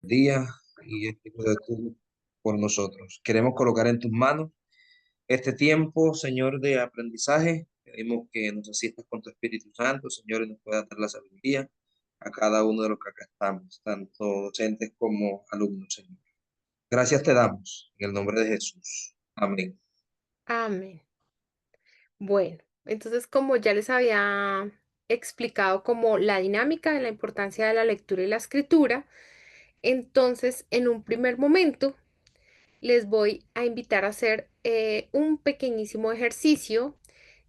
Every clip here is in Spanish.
día y espíritu de tú por nosotros. Queremos colocar en tus manos este tiempo, Señor, de aprendizaje. Pedimos que nos asistas con tu Espíritu Santo, Señor, y nos puedas dar la sabiduría a cada uno de los que acá estamos, tanto docentes como alumnos, Señor. Gracias te damos en el nombre de Jesús. Amén. Amén. Bueno, entonces como ya les había explicado como la dinámica de la importancia de la lectura y la escritura, entonces en un primer momento les voy a invitar a hacer un pequeñísimo ejercicio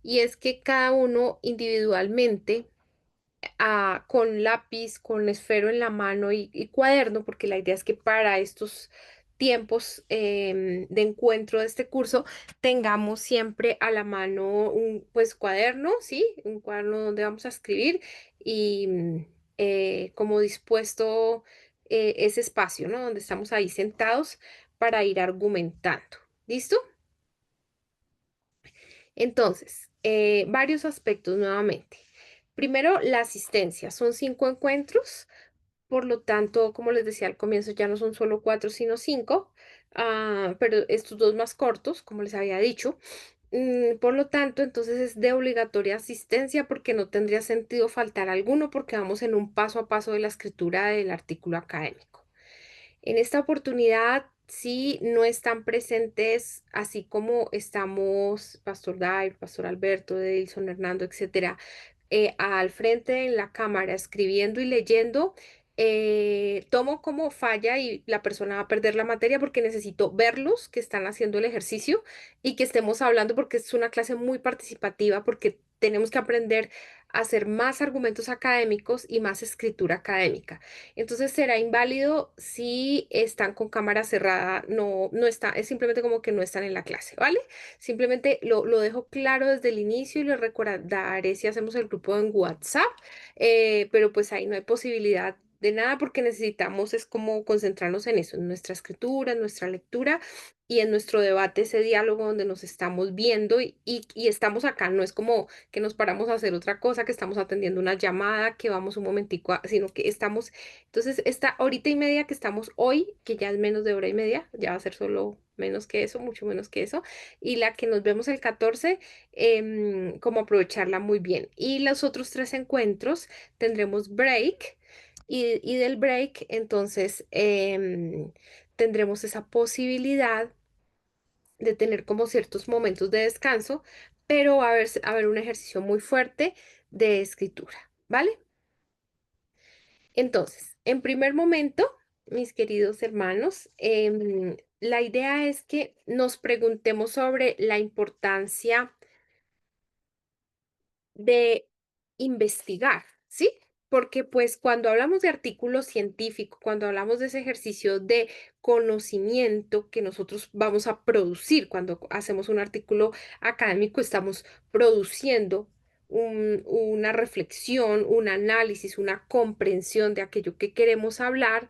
y es que cada uno individualmente con lápiz, con esfero en la mano y cuaderno, porque la idea es que para estos tiempos de encuentro de este curso tengamos siempre a la mano un pues cuaderno, ¿sí? Un cuaderno donde vamos a escribir y como dispuesto ese espacio, ¿no? Donde estamos ahí sentados para ir argumentando. ¿Listo? Entonces, varios aspectos nuevamente. Primero, la asistencia. Son 5 encuentros. Por lo tanto, como les decía al comienzo, ya no son solo 4, sino 5, pero estos dos más cortos, como les había dicho. Por lo tanto, entonces es de obligatoria asistencia porque no tendría sentido faltar alguno porque vamos en un paso a paso de la escritura del artículo académico. En esta oportunidad, sí, no están presentes, así como estamos Pastor Dair, Pastor Alberto, Edilson, Hernando, etcétera, al frente en la cámara escribiendo y leyendo, tomo como falla y la persona va a perder la materia porque necesito verlos que están haciendo el ejercicio y que estemos hablando porque es una clase muy participativa, porque tenemos que aprender a hacer más argumentos académicos y más escritura académica. Entonces será inválido si están con cámara cerrada, no está, es simplemente como que no están en la clase, ¿vale? Simplemente lo dejo claro desde el inicio y les recordaré si hacemos el grupo en WhatsApp, pero pues ahí no hay posibilidad de nada porque necesitamos es como concentrarnos en eso, en nuestra escritura, en nuestra lectura y en nuestro debate, ese diálogo donde nos estamos viendo y estamos acá, no es como que nos paramos a hacer otra cosa, que estamos atendiendo una llamada, que vamos un momentico, sino que estamos, entonces esta horita y media que estamos hoy, que ya es menos de hora y media, ya va a ser solo menos que eso, mucho menos que eso, y la que nos vemos el 14, como aprovecharla muy bien. Y los otros 3 encuentros tendremos break y del break, entonces tendremos esa posibilidad de tener como ciertos momentos de descanso, pero va a haber un ejercicio muy fuerte de escritura, ¿vale? Entonces, en primer momento, mis queridos hermanos, la idea es que nos preguntemos sobre la importancia de investigar, ¿sí? Porque pues cuando hablamos de artículo científico, cuando hablamos de ese ejercicio de conocimiento que nosotros vamos a producir, cuando hacemos un artículo académico, estamos produciendo una reflexión, un análisis, una comprensión de aquello que queremos hablar,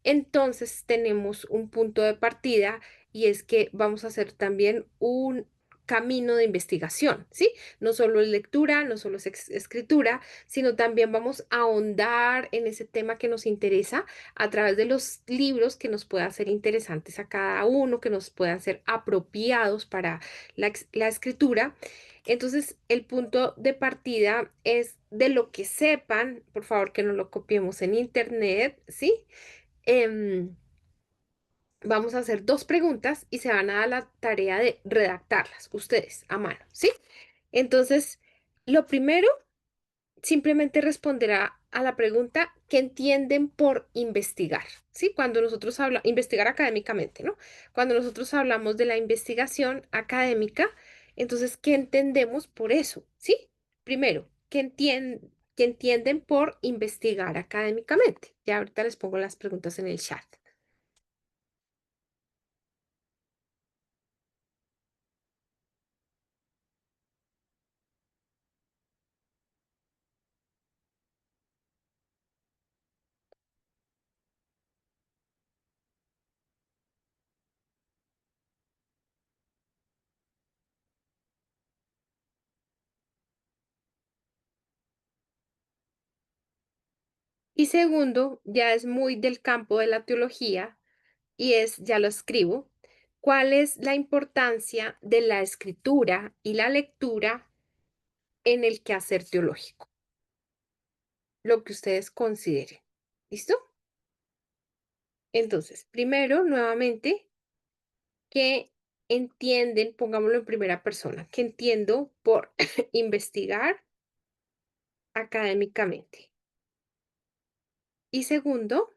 entonces tenemos un punto de partida y es que vamos a hacer también un camino de investigación, ¿sí? No solo es lectura, no solo es escritura, sino también vamos a ahondar en ese tema que nos interesa a través de los libros que nos puedan ser interesantes a cada uno, que nos puedan ser apropiados para la escritura. Entonces, el punto de partida es de lo que sepan, por favor, que no lo copiemos en internet, ¿sí? Em, Vamos a hacer 2 preguntas y se van a dar la tarea de redactarlas ustedes a mano, ¿sí? Entonces, lo primero, simplemente responderá a la pregunta ¿qué entienden por investigar? ¿Sí? Cuando nosotros hablamos, investigar académicamente, ¿no? Cuando nosotros hablamos de la investigación académica, entonces, ¿qué entendemos por eso? ¿Sí? Primero, ¿qué entienden por investigar académicamente? Ya ahorita les pongo las preguntas en el chat. Y segundo, ya es muy del campo de la teología y es, ya lo escribo, ¿cuál es la importancia de la escritura y la lectura en el quehacer teológico? Lo que ustedes consideren. ¿Listo? Entonces, primero, nuevamente, ¿qué entienden? Pongámoslo en primera persona. ¿Qué entiendo por investigar académicamente? Y segundo,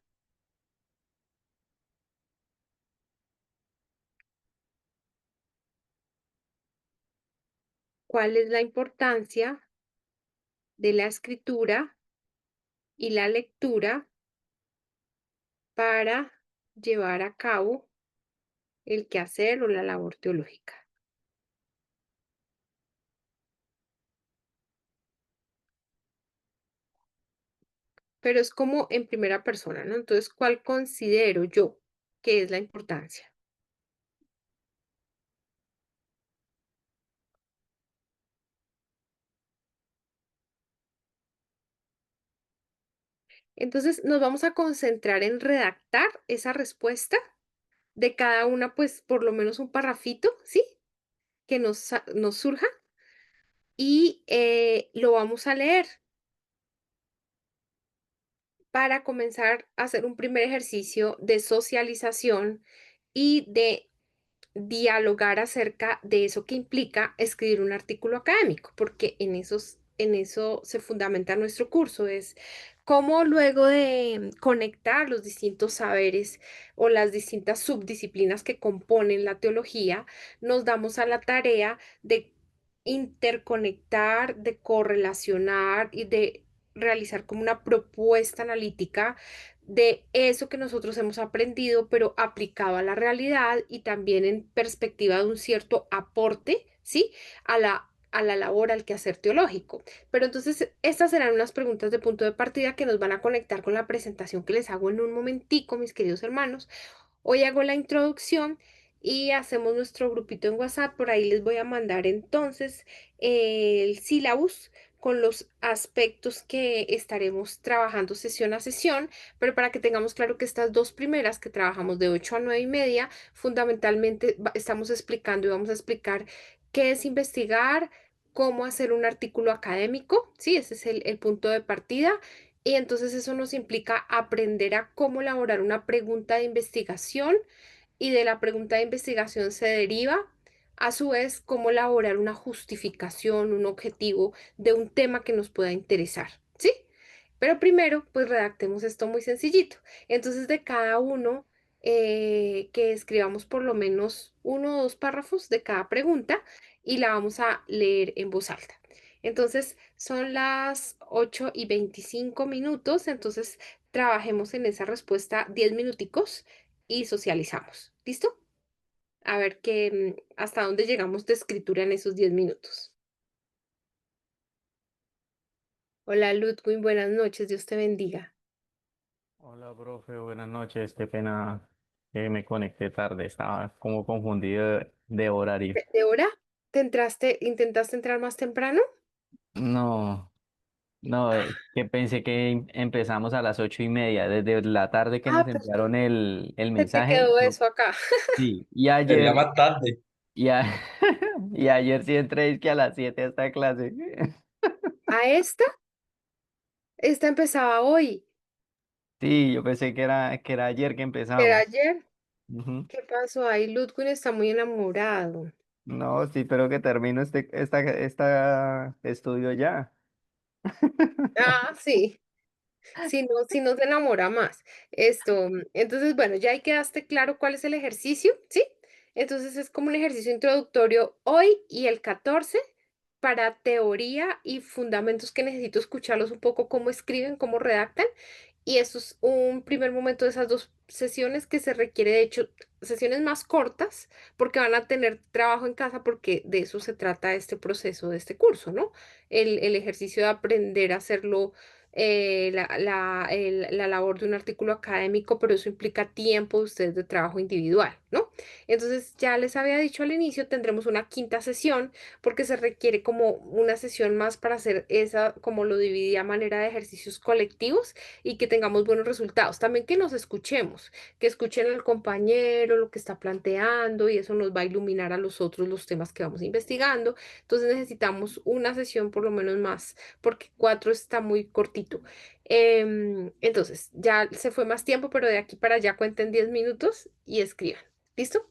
¿cuál es la importancia de la escritura y la lectura para llevar a cabo el quehacer o la labor teológica? Pero es como en primera persona, ¿no? Entonces, ¿cuál considero yo que es la importancia? Entonces, nos vamos a concentrar en redactar esa respuesta de cada una, pues por lo menos un parrafito, ¿sí? Que nos surja y lo vamos a leer para comenzar a hacer un primer ejercicio de socialización y de dialogar acerca de eso que implica escribir un artículo académico, porque en eso se fundamenta nuestro curso, es cómo luego de conectar los distintos saberes o las distintas subdisciplinas que componen la teología, nos damos a la tarea de interconectar, de correlacionar y de realizar como una propuesta analítica de eso que nosotros hemos aprendido, pero aplicado a la realidad y también en perspectiva de un cierto aporte, ¿sí? A la labor, al quehacer teológico. Pero entonces, estas serán unas preguntas de punto de partida que nos van a conectar con la presentación que les hago en un momentico, mis queridos hermanos. Hoy hago la introducción y hacemos nuestro grupito en WhatsApp. Por ahí les voy a mandar entonces el sílabus con los aspectos que estaremos trabajando sesión a sesión, pero para que tengamos claro que estas dos primeras que trabajamos de 8 a 9 y media, fundamentalmente estamos explicando y vamos a explicar qué es investigar, cómo hacer un artículo académico, sí, ese es el punto de partida. Y entonces eso nos implica aprender a cómo elaborar una pregunta de investigación y de la pregunta de investigación se deriva, a su vez, cómo elaborar una justificación, un objetivo de un tema que nos pueda interesar, ¿sí? Pero primero, pues redactemos esto muy sencillito. Entonces, de cada uno, que escribamos por lo menos uno o dos párrafos de cada pregunta y la vamos a leer en voz alta. Entonces, son las 8:25, entonces trabajemos en esa respuesta 10 minuticos y socializamos. ¿Listo? A ver hasta dónde llegamos de escritura en esos 10 minutos. Hola Ludwig, buenas noches, Dios te bendiga. Hola, profe, buenas noches. Qué pena que me conecté tarde, estaba como confundido de horario. ¿De hora? ¿Intentaste entrar más temprano? No, no, que pensé que empezamos a las 8:30, desde la tarde que Ah, nos enviaron perdón. el Se te mensaje. quedó eso acá. Sí, Sería más tarde. y, a- y ayer sí entré, es que a las 7 a esta clase. ¿A esta? Esta empezaba hoy. Sí, yo pensé que era ayer que ¿Era empezamos. ayer? Ujú. ¿Qué pasó ahí? Ludwig está muy enamorado. No, sí, espero que termino esta estudio ya. Ah, sí. Si no se enamora más. Entonces, bueno, ya ahí quedaste claro cuál es el ejercicio, ¿sí? Entonces es como un ejercicio introductorio hoy y el 14 para teoría y fundamentos que necesito escucharlos un poco cómo escriben, cómo redactan. Y eso es un primer momento de esas dos sesiones que se requiere, de hecho, sesiones más cortas, porque van a tener trabajo en casa, porque de eso se trata este proceso de este curso, ¿no? El ejercicio de aprender a hacerlo, la labor de un artículo académico, pero eso implica tiempo de ustedes de trabajo individual. ¿no? Entonces, ya les había dicho al inicio, tendremos una quinta sesión porque se requiere como una sesión más para hacer esa, como lo dividí a manera de ejercicios colectivos y que tengamos buenos resultados. También que nos escuchemos, que escuchen al compañero, lo que está planteando y eso nos va a iluminar a los otros los temas que vamos investigando. Entonces necesitamos una sesión por lo menos más, porque cuatro está muy cortito. Entonces, ya se fue más tiempo, pero de aquí para allá cuenten 10 minutos y escriban. ¿Listo?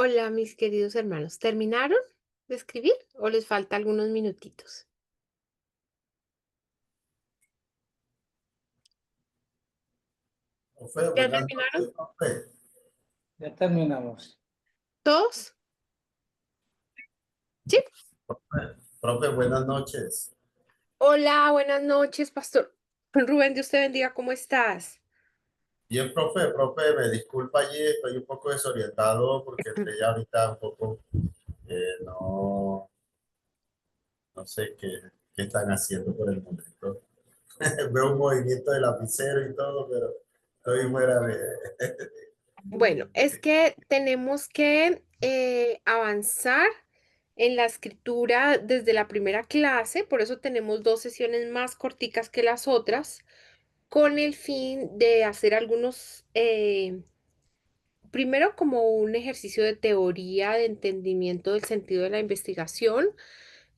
Hola, mis queridos hermanos. ¿Terminaron de escribir o les falta algunos minutitos? Profe, ¿Ya buenas terminaron? noches, profe. Ya terminamos. ¿Todos? Sí. Profe, buenas noches. Hola, buenas noches, pastor. Rubén, Dios te bendiga. ¿Cómo estás? Bien, profe, me disculpa allí, estoy un poco desorientado porque entré ya ahorita un poco, no, no sé qué están haciendo por el momento. Veo un movimiento de lapicero y todo, pero estoy fuera de... Bueno, es que tenemos que avanzar en la escritura desde la primera clase, por eso tenemos dos sesiones más corticas que las otras, con el fin de hacer algunos, primero como un ejercicio de teoría, de entendimiento del sentido de la investigación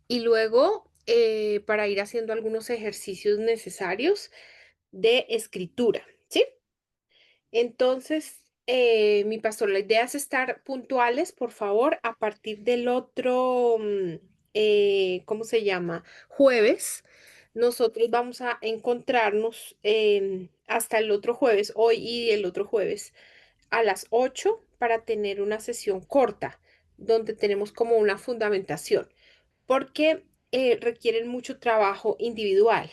y luego para ir haciendo algunos ejercicios necesarios de escritura, ¿sí? Entonces, mi pastor, la idea es estar puntuales, por favor, a partir del otro, ¿cómo se llama? Jueves. Nosotros vamos a encontrarnos hasta el otro jueves, hoy y el otro jueves, a las 8 para tener una sesión corta, donde tenemos como una fundamentación, porque requieren mucho trabajo individual,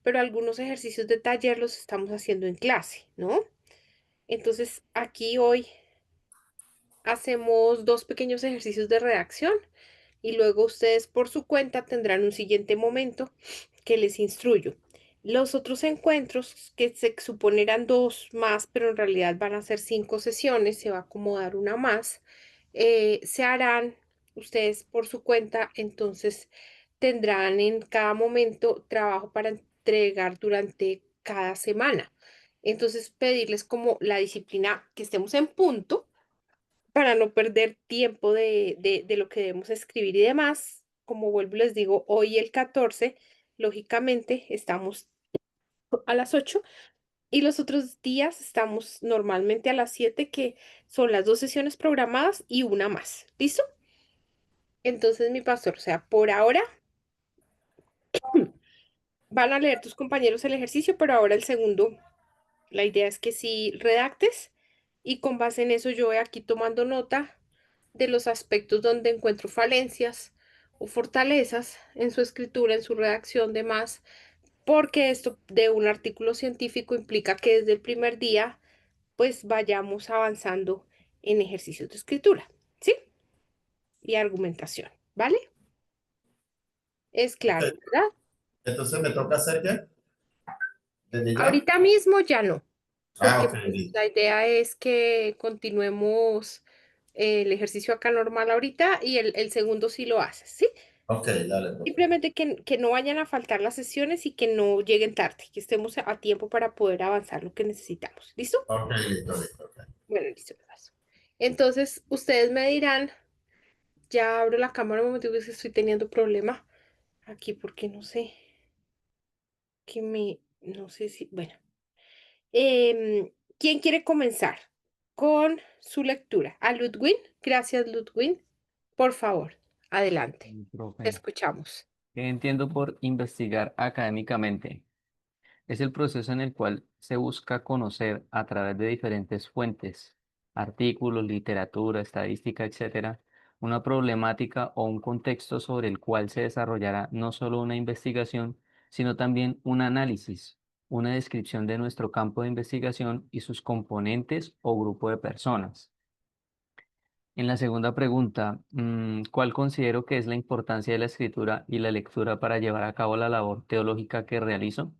pero algunos ejercicios de taller los estamos haciendo en clase, ¿no? Entonces, aquí hoy hacemos dos pequeños ejercicios de redacción y luego ustedes por su cuenta tendrán un siguiente momento que les instruyo. Los otros encuentros, que se suponerán dos más, pero en realidad van a ser 5 sesiones, se va a acomodar una más, se harán ustedes por su cuenta, entonces tendrán en cada momento trabajo para entregar durante cada semana. Entonces, pedirles como la disciplina, que estemos en punto para no perder tiempo de lo que debemos escribir y demás. Como vuelvo y les digo, hoy el 14 lógicamente estamos a las 8 y los otros días estamos normalmente a las 7 que son las dos sesiones programadas y una más. ¿Listo? Entonces, mi pastor, o sea, por ahora van a leer tus compañeros el ejercicio, pero ahora el segundo, la idea es que si redactes y con base en eso yo voy aquí tomando nota de los aspectos donde encuentro falencias o fortalezas en su escritura, en su redacción, demás, porque esto de un artículo científico implica que desde el primer día pues vayamos avanzando en ejercicios de escritura, ¿sí? Y argumentación, ¿vale? Es Ok, claro, ¿verdad? entonces me toca hacer qué, ¿desde ya? Ahorita mismo ya no, Ah, porque ok, pues, listo. la idea es que continuemos el ejercicio acá normal ahorita y el segundo sí lo haces, ¿sí? Ok, dale, profe. Simplemente que no vayan a faltar las sesiones y que no lleguen tarde, que estemos a tiempo para poder avanzar lo que necesitamos. ¿Listo? Ok, listo, ok. Bueno, listo, me paso. Entonces, ustedes me dirán, ya abro la cámara un momento que estoy teniendo problema aquí porque no sé, no sé si, bueno. ¿Quién quiere comenzar con su lectura? A Ludwin. Gracias, Ludwin. Por favor, adelante. Te Profe, escuchamos. ¿qué entiendo por investigar académicamente? Es el proceso en el cual se busca conocer a través de diferentes fuentes, artículos, literatura, estadística, etcétera, una problemática o un contexto sobre el cual se desarrollará no solo una investigación, sino también un análisis, una descripción de nuestro campo de investigación y sus componentes o grupo de personas. En la segunda pregunta, ¿cuál considero que es la importancia de la escritura y la lectura para llevar a cabo la labor teológica que realizo?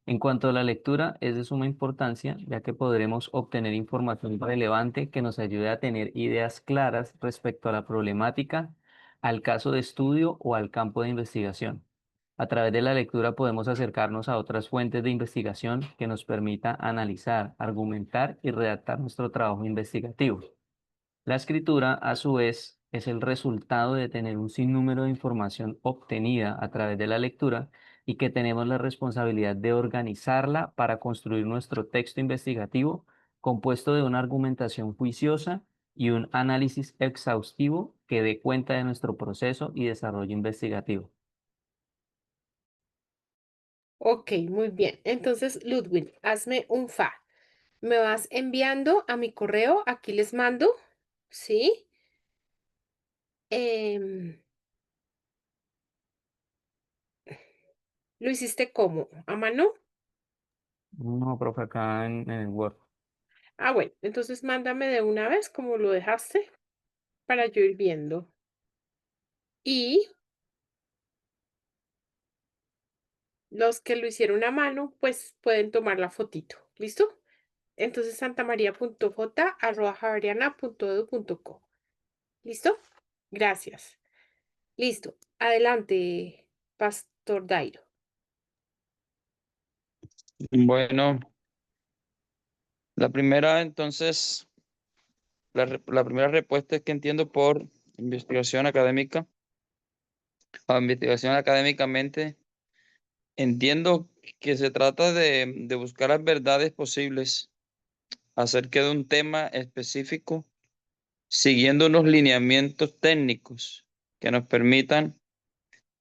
En cuanto a la lectura, es de suma importancia, ya que podremos obtener información relevante que nos ayude a tener ideas claras respecto a la problemática, al caso de estudio o al campo de investigación. A través de la lectura podemos acercarnos a otras fuentes de investigación que nos permita analizar, argumentar y redactar nuestro trabajo investigativo. La escritura, a su vez, es el resultado de tener un sinnúmero de información obtenida a través de la lectura y que tenemos la responsabilidad de organizarla para construir nuestro texto investigativo compuesto de una argumentación juiciosa y un análisis exhaustivo que dé cuenta de nuestro proceso y desarrollo investigativo. Ok, muy bien. Entonces, Ludwig, hazme un fa. Me vas enviando a mi correo, aquí les mando, ¿sí? Em, ¿Lo hiciste cómo? ¿A mano? No, profe, acá en el Word. Ah, bueno, entonces mándame de una vez como lo dejaste para yo ir viendo. Y los que lo hicieron a mano, pues pueden tomar la fotito. ¿Listo? Entonces, santamaria.j@javeriana.edu.co. ¿Listo? Gracias. Listo. Adelante, Pastor Dairo. Bueno, la primera entonces, la primera respuesta es que entiendo por investigación académica, o investigación académicamente, entiendo que se trata de buscar las verdades posibles acerca de un tema específico, siguiendo unos lineamientos técnicos que nos permitan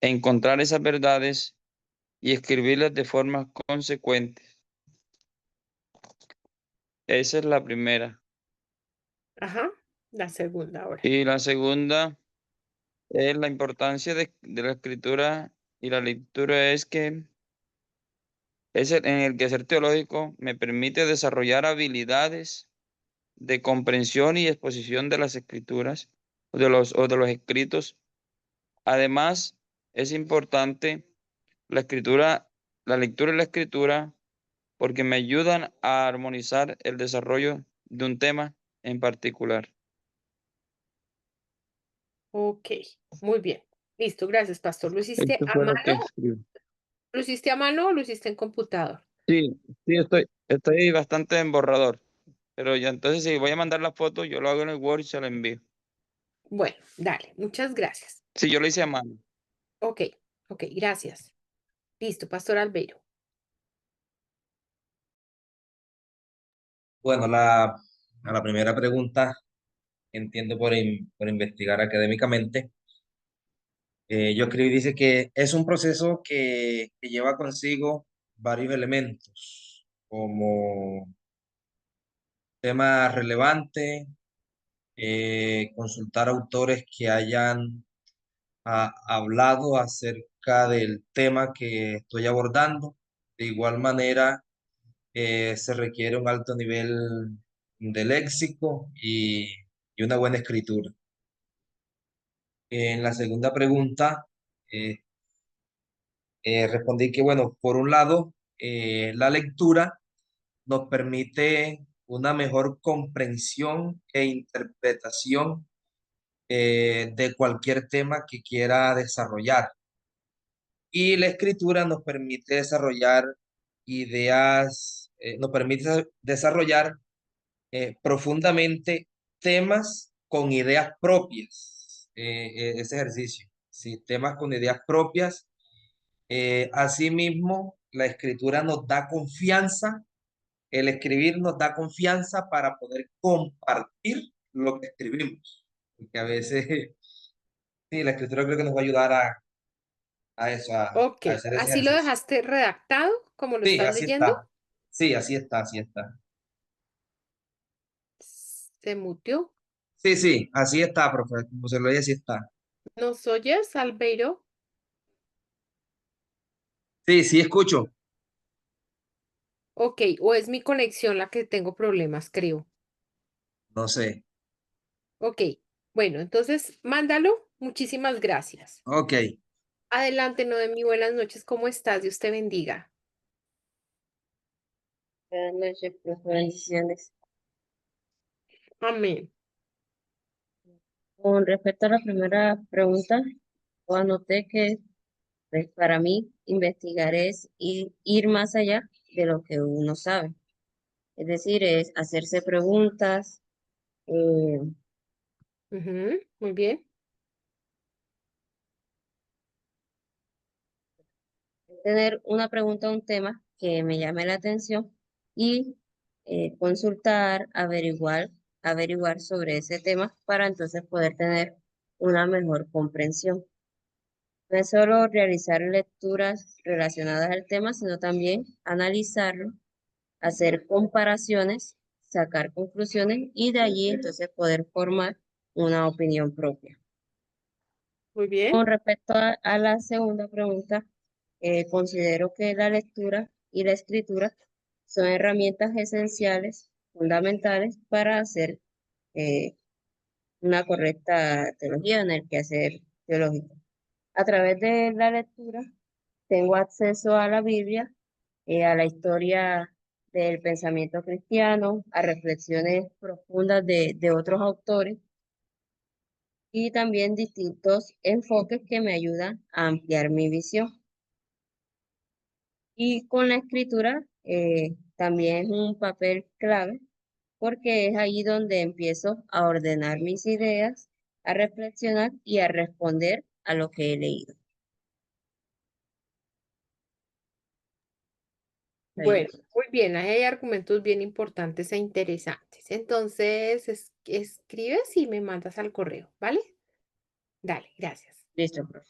encontrar esas verdades y escribirlas de forma consecuente. Esa es la primera. Ajá. La segunda ahora. Y la segunda es la importancia de la escritura y la lectura es que en el quehacer teológico me permite desarrollar habilidades de comprensión y exposición de las escrituras o de los escritos. Además, es importante la escritura, la lectura y la escritura porque me ayudan a armonizar el desarrollo de un tema en particular. Ok. Muy bien. Listo. Gracias, Pastor. ¿Lo hiciste Esto a fue lo que mano? escribí. ¿Lo hiciste a mano o lo hiciste en computador? Sí, sí, estoy bastante en borrador. Pero ya entonces si voy a mandar la foto, yo lo hago en el Word y se la envío. Bueno, dale. Muchas gracias. Sí, yo lo hice a mano. Ok. Ok. Gracias. Listo, Pastor Albeiro. Bueno, a la primera pregunta, entiendo por investigar académicamente. Yo escribí, dice que es un proceso que lleva consigo varios elementos, como temas relevantes, consultar autores que hayan hablado acerca del tema que estoy abordando. De igual manera, se requiere un alto nivel de léxico y una buena escritura. En la segunda pregunta, eh, respondí que, bueno, por un lado, la lectura nos permite una mejor comprensión e interpretación de cualquier tema que quiera desarrollar. Y la escritura nos permite desarrollar ideas, nos permite desarrollar profundamente temas con ideas propias. Ese ejercicio, sí, temas con ideas propias. Asimismo, la escritura nos da confianza, el escribir nos da confianza para poder compartir lo que escribimos. Porque a veces, sí, la escritura creo que nos va a ayudar a eso, Ok. a hacer ese ¿Así lo ejercicio. dejaste redactado como lo Sí, estás así leyendo? está. Sí, así está, así está. ¿Se mutió? Sí, sí, así está, profe. Como se lo oye, así está. ¿Nos oyes, Albeiro? Sí, sí, escucho. Ok. ¿O es mi conexión la que tengo problemas, creo? No sé. Ok. Bueno, entonces mándalo. Muchísimas gracias. Ok. Adelante, Noemi. Buenas noches. ¿Cómo estás? Dios te bendiga. Buenas noches, profe, bendiciones. Amén. Con respecto a la primera pregunta, anoté que pues, para mí investigar es ir más allá de lo que uno sabe. Es decir, es hacerse preguntas, eh, Ujú, muy bien. tener una pregunta a un tema que me llame la atención y consultar, averiguar averiguar sobre ese tema para entonces poder tener una mejor comprensión. No es solo realizar lecturas relacionadas al tema, sino también analizarlo, hacer comparaciones, sacar conclusiones y de allí entonces poder formar una opinión propia. Muy bien. Con respecto a la segunda pregunta, considero que la lectura y la escritura son herramientas esenciales, fundamentales para hacer una correcta teología en el quehacer teológico. A través de la lectura tengo acceso a la Biblia, a la historia del pensamiento cristiano, a reflexiones profundas de otros autores y también distintos enfoques que me ayudan a ampliar mi visión. Y con la escritura también es un papel clave porque es ahí donde empiezo a ordenar mis ideas, a reflexionar y a responder a lo que he leído. Bueno, muy bien, ahí hay argumentos bien importantes e interesantes. Entonces, escribes y me mandas al correo, ¿vale? Dale, gracias. Listo, profe.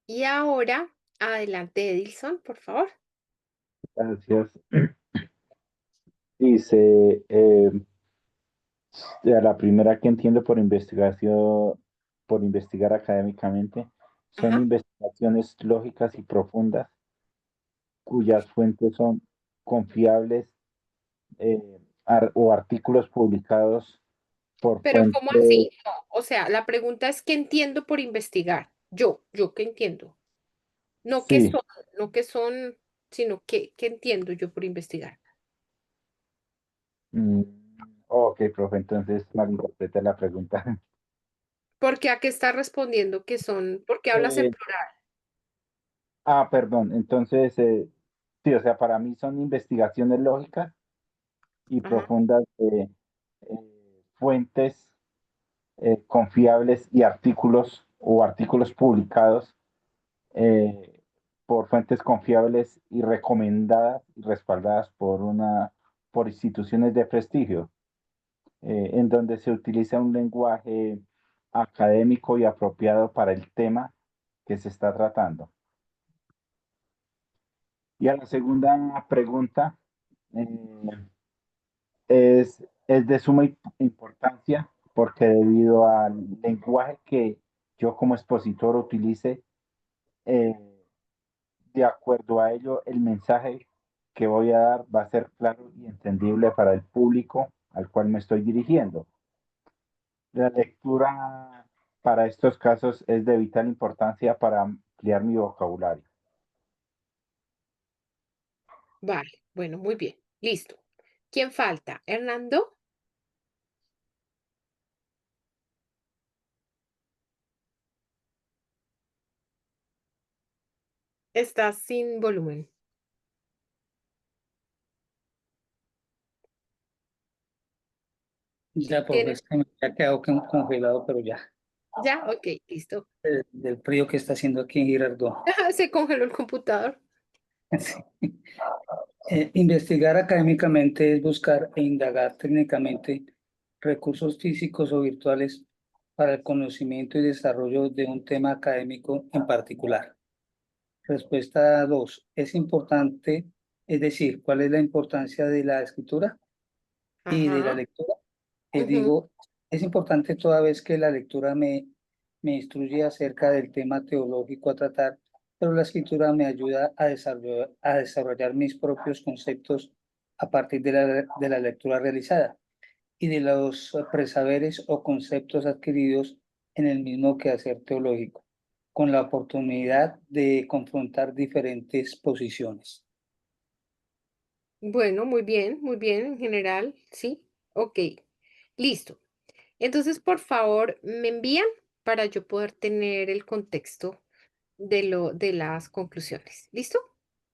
Y ahora, adelante, Edilson, por favor. Gracias. Dice, la primera que entiendo por investigación, por investigar académicamente, son Ajá. investigaciones lógicas y profundas cuyas fuentes son confiables o artículos publicados por Pero ¿cómo fuentes. así? No, o sea, la pregunta es ¿qué entiendo por investigar? Yo ¿qué entiendo? No qué Sí, son, no qué son, sino qué entiendo yo por investigar. mm, ok, profe, entonces malinterpreta la pregunta. ¿Por qué a qué está respondiendo que son? Porque hablas en Eh, plural. perdón, entonces, sí, o sea, para mí son investigaciones lógicas y Ajá. profundas de fuentes confiables y artículos publicados eh, por fuentes confiables y recomendadas y respaldadas por instituciones de prestigio, en donde se utiliza un lenguaje académico y apropiado para el tema que se está tratando. Y a la segunda pregunta, eh, es de suma importancia porque debido al lenguaje que yo como expositor utilice, eh, de acuerdo a ello, el mensaje que voy a dar va a ser claro y entendible para el público al cual me estoy dirigiendo. La lectura para estos casos es de vital importancia para ampliar mi vocabulario. Vale, bueno, muy bien. Listo. ¿Quién falta? ¿Hernando? Estás sin volumen. Ya, profe, ¿Tienes? es que me ha quedado congelado, pero ya. Ya, ok, listo. Del frío que está haciendo aquí en Girardot. Se congeló el computador. Sí. Investigar académicamente es buscar e indagar técnicamente recursos físicos o virtuales para el conocimiento y desarrollo de un tema académico en particular. Respuesta 2. Es importante, es decir, ¿cuál es la importancia de la escritura y de la Ajá. lectura? Ujú. Digo, es importante toda vez que la lectura me instruye acerca del tema teológico a tratar, pero la escritura me ayuda a desarrollar mis propios conceptos a partir de la lectura realizada y de los presaberes o conceptos adquiridos en el mismo quehacer teológico, con la oportunidad de confrontar diferentes posiciones. Bueno, muy bien, en general, sí. Ok, listo. Entonces, por favor, me envían para yo poder tener el contexto de las conclusiones. ¿Listo?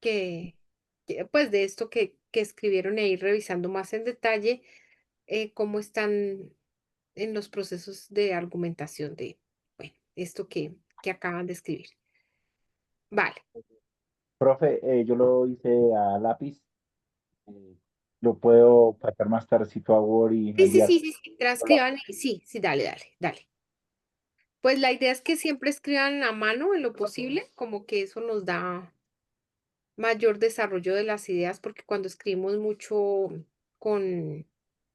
Pues de esto que escribieron e ir revisando más en detalle cómo están en los procesos de argumentación de, bueno, esto que acaban de escribir. Vale. Profe, yo lo hice a lápiz. eh, lo puedo pasar más tardecito a Word y Sí, sí, enviar. sí, sí, sí, transcriban y sí, sí, dale, dale, dale. Pues la idea es que siempre escriban a mano en lo posible, como que eso nos da mayor desarrollo de las ideas, porque cuando escribimos mucho con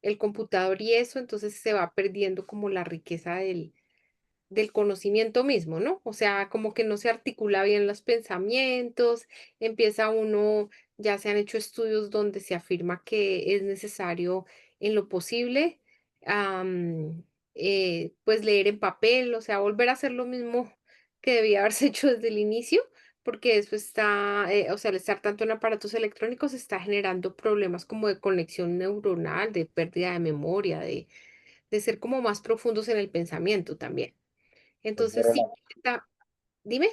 el computador y eso, entonces se va perdiendo como la riqueza del conocimiento mismo, ¿no? O sea, como que no se articula bien los pensamientos, empieza uno, ya se han hecho estudios donde se afirma que es necesario en lo posible, pues leer en papel, o sea, volver a hacer lo mismo que debía haberse hecho desde el inicio, porque eso está, o sea, al estar tanto en aparatos electrónicos está generando problemas como de conexión neuronal, de pérdida de memoria, de ser como más profundos en el pensamiento también. Volver Entonces a la, sí, dime.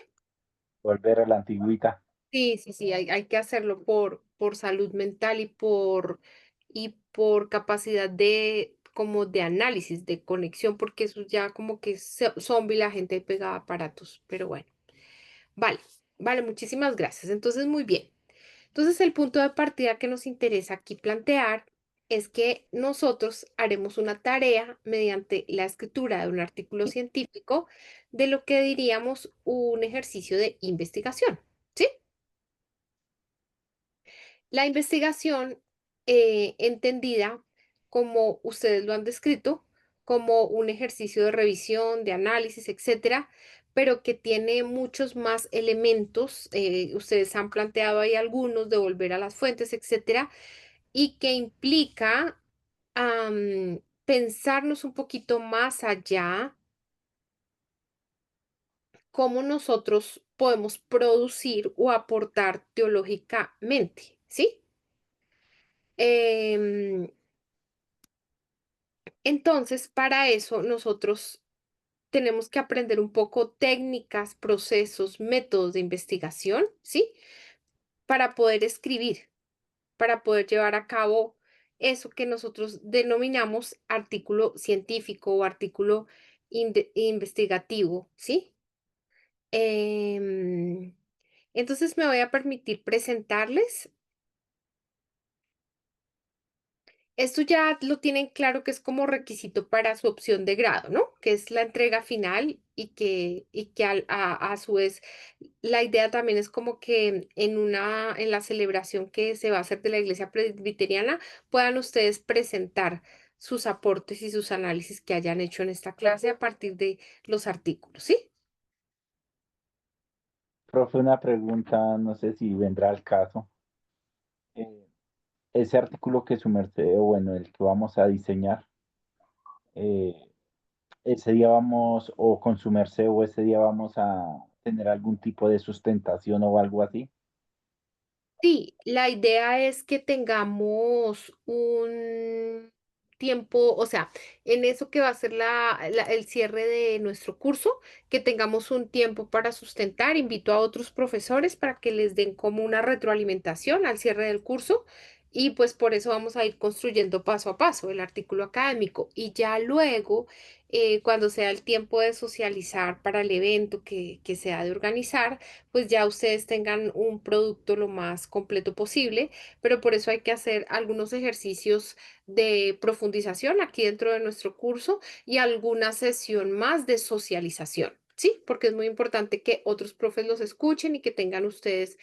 volver a la antigüita. Sí, sí, sí, hay que hacerlo por salud mental y por capacidad de como de análisis, de conexión, porque eso ya como que es zombie la gente pegada a aparatos, pero bueno, vale, vale, muchísimas gracias. Entonces, muy bien. Entonces, el punto de partida que nos interesa aquí plantear es que nosotros haremos una tarea mediante la escritura de un artículo científico de lo que diríamos un ejercicio de investigación, ¿sí? La investigación, entendida como ustedes lo han descrito, como un ejercicio de revisión, de análisis, etcétera, pero que tiene muchos más elementos. Ustedes han planteado ahí algunos de volver a las fuentes, etcétera, y que implica pensarnos un poquito más allá cómo nosotros podemos producir o aportar teológicamente, ¿sí? Em, Entonces, para eso nosotros tenemos que aprender un poco técnicas, procesos, métodos de investigación, ¿sí? Para poder escribir, para poder llevar a cabo eso que nosotros denominamos artículo científico o artículo investigativo, ¿sí? Em, entonces me voy a permitir presentarles. Esto ya lo tienen claro que es como requisito para su opción de grado, ¿no? Que es la entrega final y que a su vez la idea también es como que en la celebración que se va a hacer de la iglesia presbiteriana puedan ustedes presentar sus aportes y sus análisis que hayan hecho en esta clase a partir de los artículos, ¿sí? Profe, una pregunta, no sé si vendrá al caso. Eh, ese artículo que su merced, o bueno, el que vamos a diseñar, eh, ese día vamos, o con su merced, o ese día vamos a tener algún tipo de sustentación o algo así. Sí, la idea es que tengamos un tiempo, o sea, en eso que va a ser el cierre de nuestro curso, que tengamos un tiempo para sustentar. Invito a otros profesores para que les den como una retroalimentación al cierre del curso y pues por eso vamos a ir construyendo paso a paso el artículo académico y ya luego, cuando sea el tiempo de socializar para el evento que se ha de organizar, pues ya ustedes tengan un producto lo más completo posible, pero por eso hay que hacer algunos ejercicios de profundización aquí dentro de nuestro curso y alguna sesión más de socialización. Sí, porque es muy importante que otros profes los escuchen y que tengan ustedes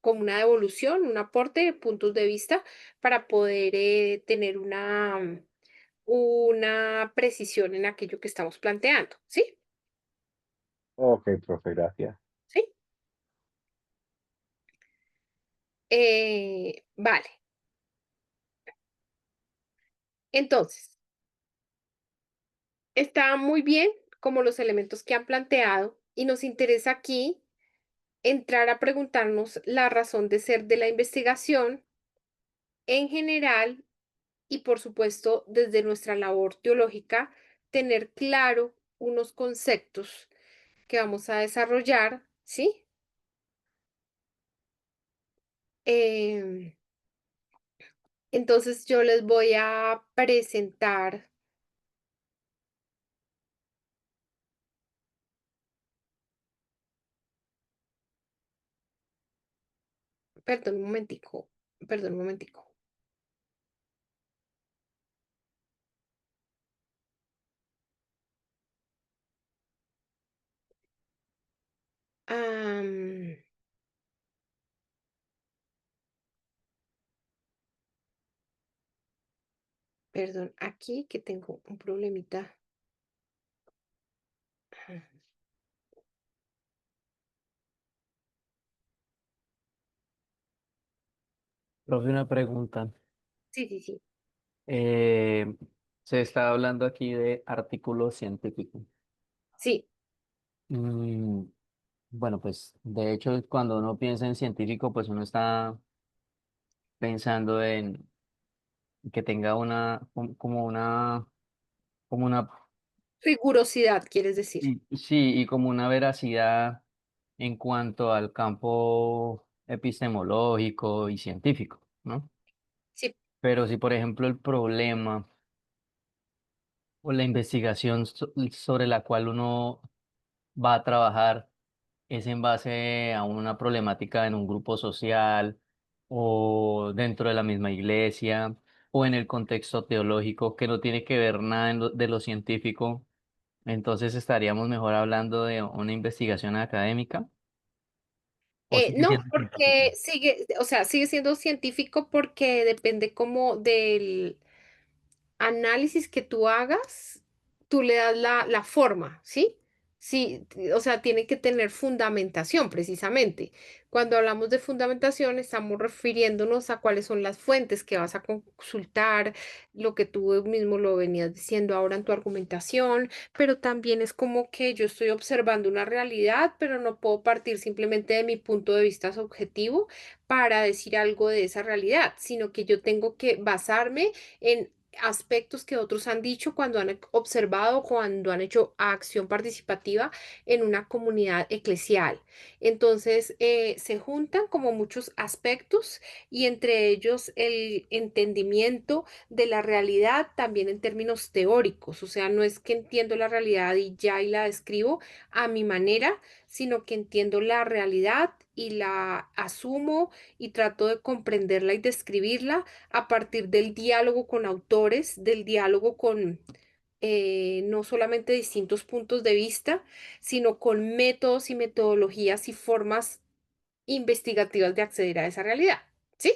como una devolución, un aporte de puntos de vista para poder tener una precisión en aquello que estamos planteando. ¿Sí? Ok, profe, gracias. ¿Sí? Vale. Entonces, está muy bien como los elementos que han planteado y nos interesa aquí entrar a preguntarnos la razón de ser de la investigación en general y por supuesto desde nuestra labor teológica tener claro unos conceptos que vamos a desarrollar, ¿sí? Em, entonces yo les voy a presentar, perdón un momentico, perdón un momentico. Perdón, aquí que tengo un problemita. Profe, una pregunta. Sí, sí, sí. Eh, Se está hablando aquí de artículos científicos. Sí, Mm, bueno, pues de hecho cuando uno piensa en científico, pues uno está pensando en que tenga como una, rigurosidad, quieres decir. y, sí, y como una veracidad en cuanto al campo epistemológico y científico, ¿no? Sí. Pero si, por ejemplo, el problema o la investigación sobre la cual uno va a trabajar es en base a una problemática en un grupo social o dentro de la misma iglesia o en el contexto teológico que no tiene que ver nada de lo científico, entonces estaríamos mejor hablando de una investigación académica o sigue No, siendo porque científica. sigue, o sea, sigue siendo científico porque depende como del análisis que tú hagas, tú le das la forma, ¿sí? Sí, o sea, tiene que tener fundamentación precisamente. Cuando hablamos de fundamentación, estamos refiriéndonos a cuáles son las fuentes que vas a consultar, lo que tú mismo lo venías diciendo ahora en tu argumentación, pero también es como que yo estoy observando una realidad, pero no puedo partir simplemente de mi punto de vista subjetivo para decir algo de esa realidad, sino que yo tengo que basarme en aspectos que otros han dicho cuando han observado, cuando han hecho acción participativa en una comunidad eclesial. Entonces, se juntan como muchos aspectos y entre ellos el entendimiento de la realidad también en términos teóricos. O sea, no es que entiendo la realidad y ya y la describo a mi manera, sino que entiendo la realidad y la asumo y trato de comprenderla y describirla a partir del diálogo con autores, del diálogo con no solamente distintos puntos de vista, sino con métodos y metodologías y formas investigativas de acceder a esa realidad. ¿Sí?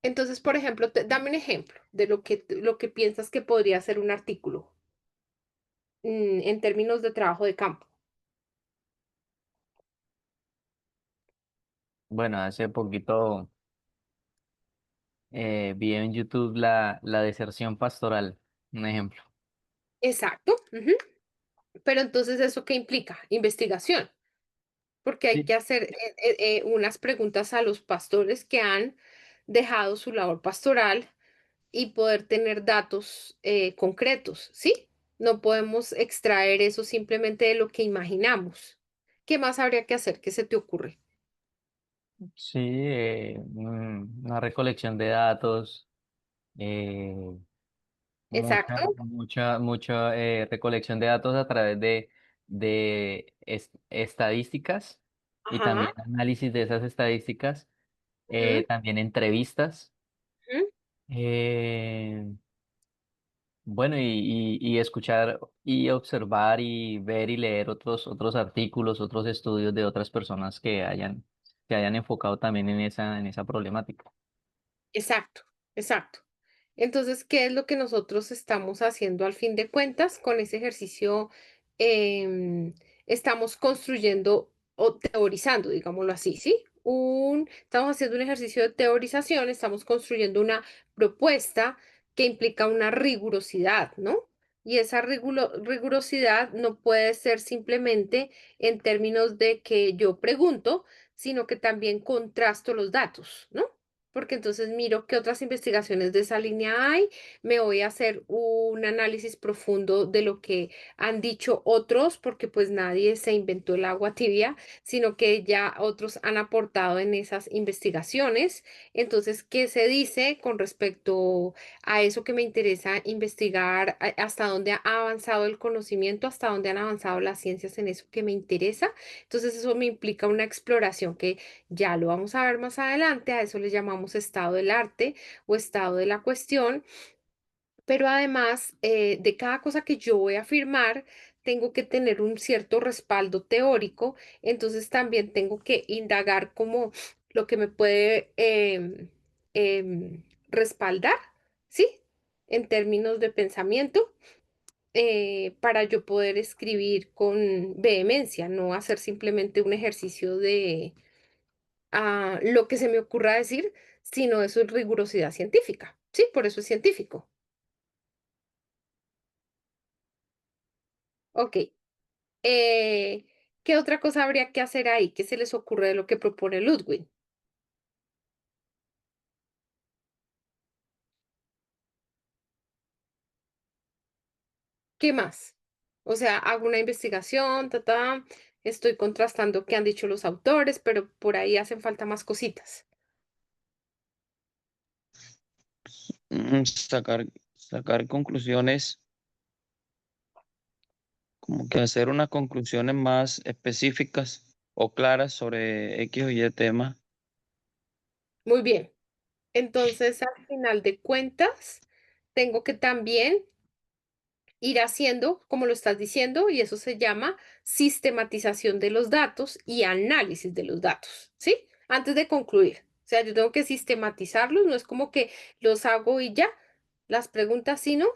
Entonces, por ejemplo, dame un ejemplo de lo que piensas que podría ser un artículo en términos de trabajo de campo. Bueno, hace poquito vi en YouTube la deserción pastoral, un ejemplo. Exacto. Ujú. Pero entonces, ¿eso qué implica? Investigación. Porque hay Sí. que hacer unas preguntas a los pastores que han dejado su labor pastoral y poder tener datos concretos, ¿sí? No podemos extraer eso simplemente de lo que imaginamos. ¿Qué más habría que hacer? ¿Qué se te ocurre? Sí, una recolección de datos, eh, Exacto. mucha recolección de datos a través de estadísticas y Ajá. también análisis de esas estadísticas, Ujú, también entrevistas, ujú. eh, bueno, y escuchar y observar y ver y leer otros artículos, otros estudios de otras personas que hayan enfocado también en esa problemática. Exacto, exacto. Entonces, ¿qué es lo que nosotros estamos haciendo al fin de cuentas con ese ejercicio? Estamos construyendo o teorizando, digámoslo así, ¿sí? Estamos haciendo un ejercicio de teorización, estamos construyendo una propuesta que implica una rigurosidad, ¿no? Y esa rigurosidad no puede ser simplemente en términos de que yo pregunto, sino que también contrasto los datos, ¿no? Porque entonces miro qué otras investigaciones de esa línea hay, me voy a hacer un análisis profundo de lo que han dicho otros, porque pues nadie se inventó el agua tibia, sino que ya otros han aportado en esas investigaciones. Entonces, ¿qué se dice con respecto a eso que me interesa investigar? ¿Hasta dónde ha avanzado el conocimiento? ¿Hasta dónde han avanzado las ciencias en eso que me interesa? Entonces, eso me implica una exploración que ya lo vamos a ver más adelante, a eso le llamamos estado del arte o estado de la cuestión, pero además de cada cosa que yo voy a afirmar, tengo que tener un cierto respaldo teórico, entonces también tengo que indagar como lo que me puede respaldar, ¿sí? En términos de pensamiento, para yo poder escribir con vehemencia, no hacer simplemente un ejercicio de lo que se me ocurra decir, sino eso es rigurosidad científica, ¿sí? Por eso es científico. Ok. Eh, ¿Qué otra cosa habría que hacer ahí? ¿Qué se les ocurre de lo que propone Ludwig? ¿Qué más? O sea, hago una investigación, estoy contrastando qué han dicho los autores, pero por ahí hacen falta más cositas. Sacar conclusiones, como que hacer unas conclusiones más específicas o claras sobre X o Y tema. Muy bien. Entonces, al final de cuentas, tengo que también ir haciendo, como lo estás diciendo, y eso se llama sistematización de los datos y análisis de los datos, ¿sí? Antes de concluir. O sea, yo tengo que sistematizarlos, no es como que los hago y ya, las preguntas, sino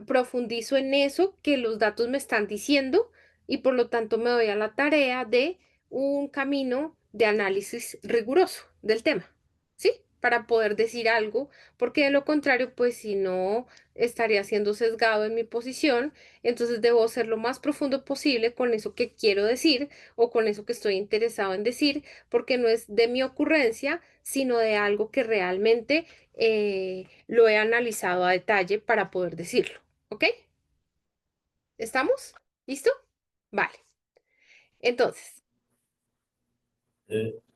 profundizo en eso que los datos me están diciendo y por lo tanto me doy a la tarea de un camino de análisis riguroso del tema, ¿sí? Para poder decir algo, porque de lo contrario, pues si no, estaría siendo sesgado en mi posición, entonces debo ser lo más profundo posible con eso que quiero decir o con eso que estoy interesado en decir, porque no es de mi ocurrencia, sino de algo que realmente lo he analizado a detalle para poder decirlo. ¿Ok? ¿Estamos? ¿Listo? Vale. Entonces,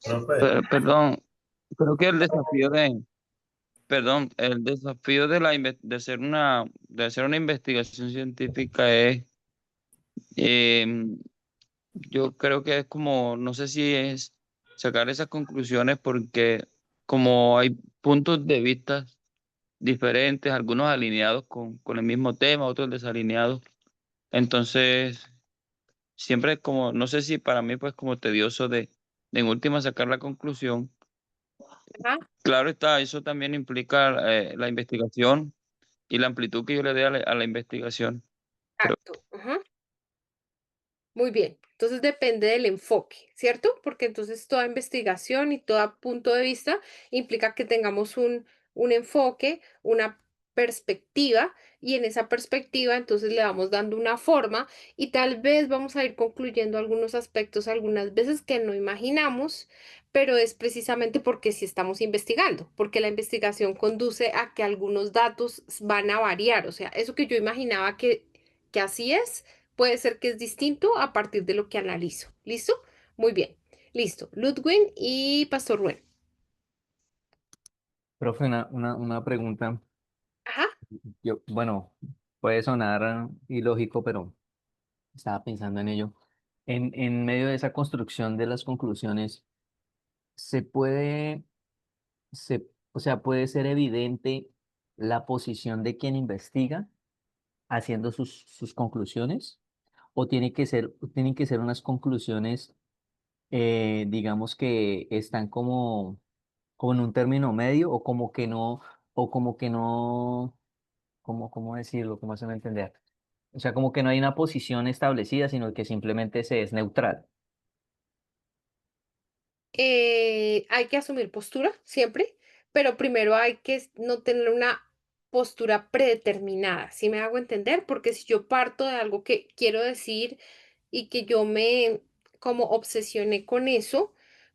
Profe, Perdón, creo que el desafío de hacer una investigación científica es, em, yo creo que es como, no sé si es sacar esas conclusiones porque como hay puntos de vista diferentes, algunos alineados con el mismo tema, otros desalineados, entonces siempre como, no sé si para mí pues como tedioso de en última sacar la conclusión. ajá, Claro está, eso también implica la investigación y la amplitud que yo le dé a la investigación. Pero exacto. Ajá. Muy bien, entonces depende del enfoque, ¿cierto? Porque entonces toda investigación y todo punto de vista implica que tengamos un enfoque, una perspectiva, y en esa perspectiva entonces le vamos dando una forma y tal vez vamos a ir concluyendo algunos aspectos algunas veces que no imaginamos, pero es precisamente porque sí estamos investigando, porque la investigación conduce a que algunos datos van a variar, o sea, eso que yo imaginaba que así es puede ser que es distinto a partir de lo que analizo. ¿Listo? Muy bien. Listo. Ludwig y Pastor Rubén. Profe, una pregunta. Ajá. Bueno, puede sonar ilógico, pero estaba pensando en ello. En medio de esa construcción de las conclusiones, se puede, o sea, puede ser evidente la posición de quien investiga haciendo sus conclusiones, o tienen que ser unas conclusiones, digamos que están como en un término medio, o como que no, ¿cómo decirlo? ¿Cómo se me entender? O sea, como que no hay una posición establecida, sino que simplemente se es neutral. Hay que asumir postura siempre, pero primero hay que no tener una postura predeterminada, ¿sí me hago entender? Porque si yo parto de algo que quiero decir y que yo me como obsesioné con eso,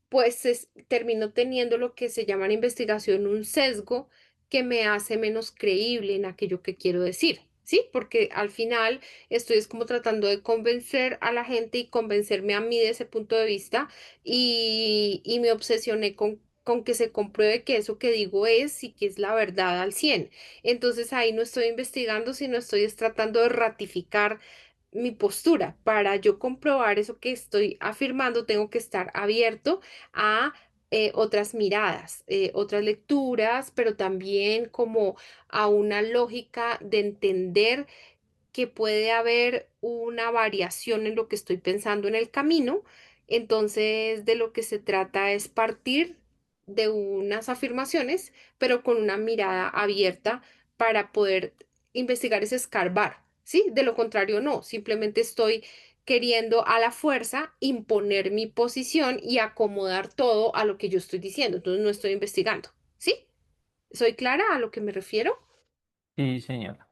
pues termino teniendo lo que se llama en investigación un sesgo que me hace menos creíble en aquello que quiero decir, ¿sí? Porque al final estoy es como tratando de convencer a la gente y convencerme a mí de ese punto de vista y me obsesioné con que se compruebe que eso que digo es y que es la verdad al 100. Entonces ahí no estoy investigando, sino estoy es tratando de ratificar mi postura. Para yo comprobar eso que estoy afirmando, tengo que estar abierto a otras miradas, otras lecturas, pero también como a una lógica de entender que puede haber una variación en lo que estoy pensando en el camino. Entonces, de lo que se trata es partir de unas afirmaciones, pero con una mirada abierta para poder investigar ese escarbar, ¿sí? De lo contrario, no, simplemente estoy queriendo a la fuerza imponer mi posición y acomodar todo a lo que yo estoy diciendo, entonces no estoy investigando, ¿sí? ¿Soy clara a lo que me refiero? Sí, señora.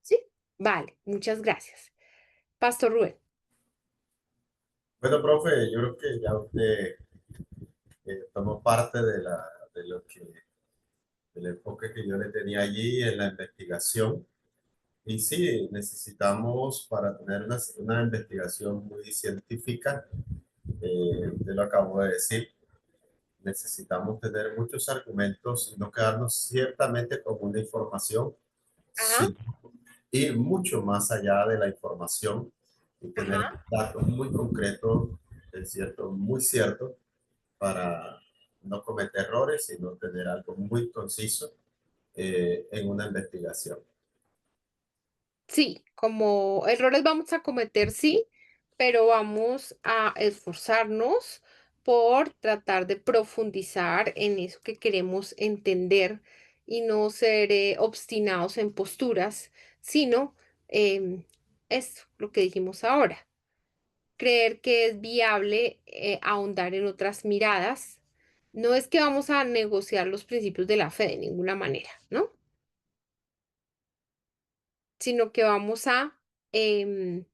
¿Sí? Vale, muchas gracias. Pastor Rubén. Bueno, profe, yo creo que ya usted tomó parte de lo que, del enfoque que yo le tenía allí en la investigación. Y sí, necesitamos para tener una investigación muy científica, usted lo acabó de decir, necesitamos tener muchos argumentos y no quedarnos ciertamente con una información, Ajá, sino ir mucho más allá de la información y tener ajá. datos muy concretos, es cierto, muy ciertos, para no cometer errores, sino tener algo muy conciso en una investigación. Sí, como errores vamos a cometer, sí, pero vamos a esforzarnos por tratar de profundizar en eso que queremos entender y no ser obstinados en posturas, sino es lo que dijimos ahora, creer que es viable ahondar en otras miradas. No es que vamos a negociar los principios de la fe de ninguna manera, ¿no? Sino que vamos a em,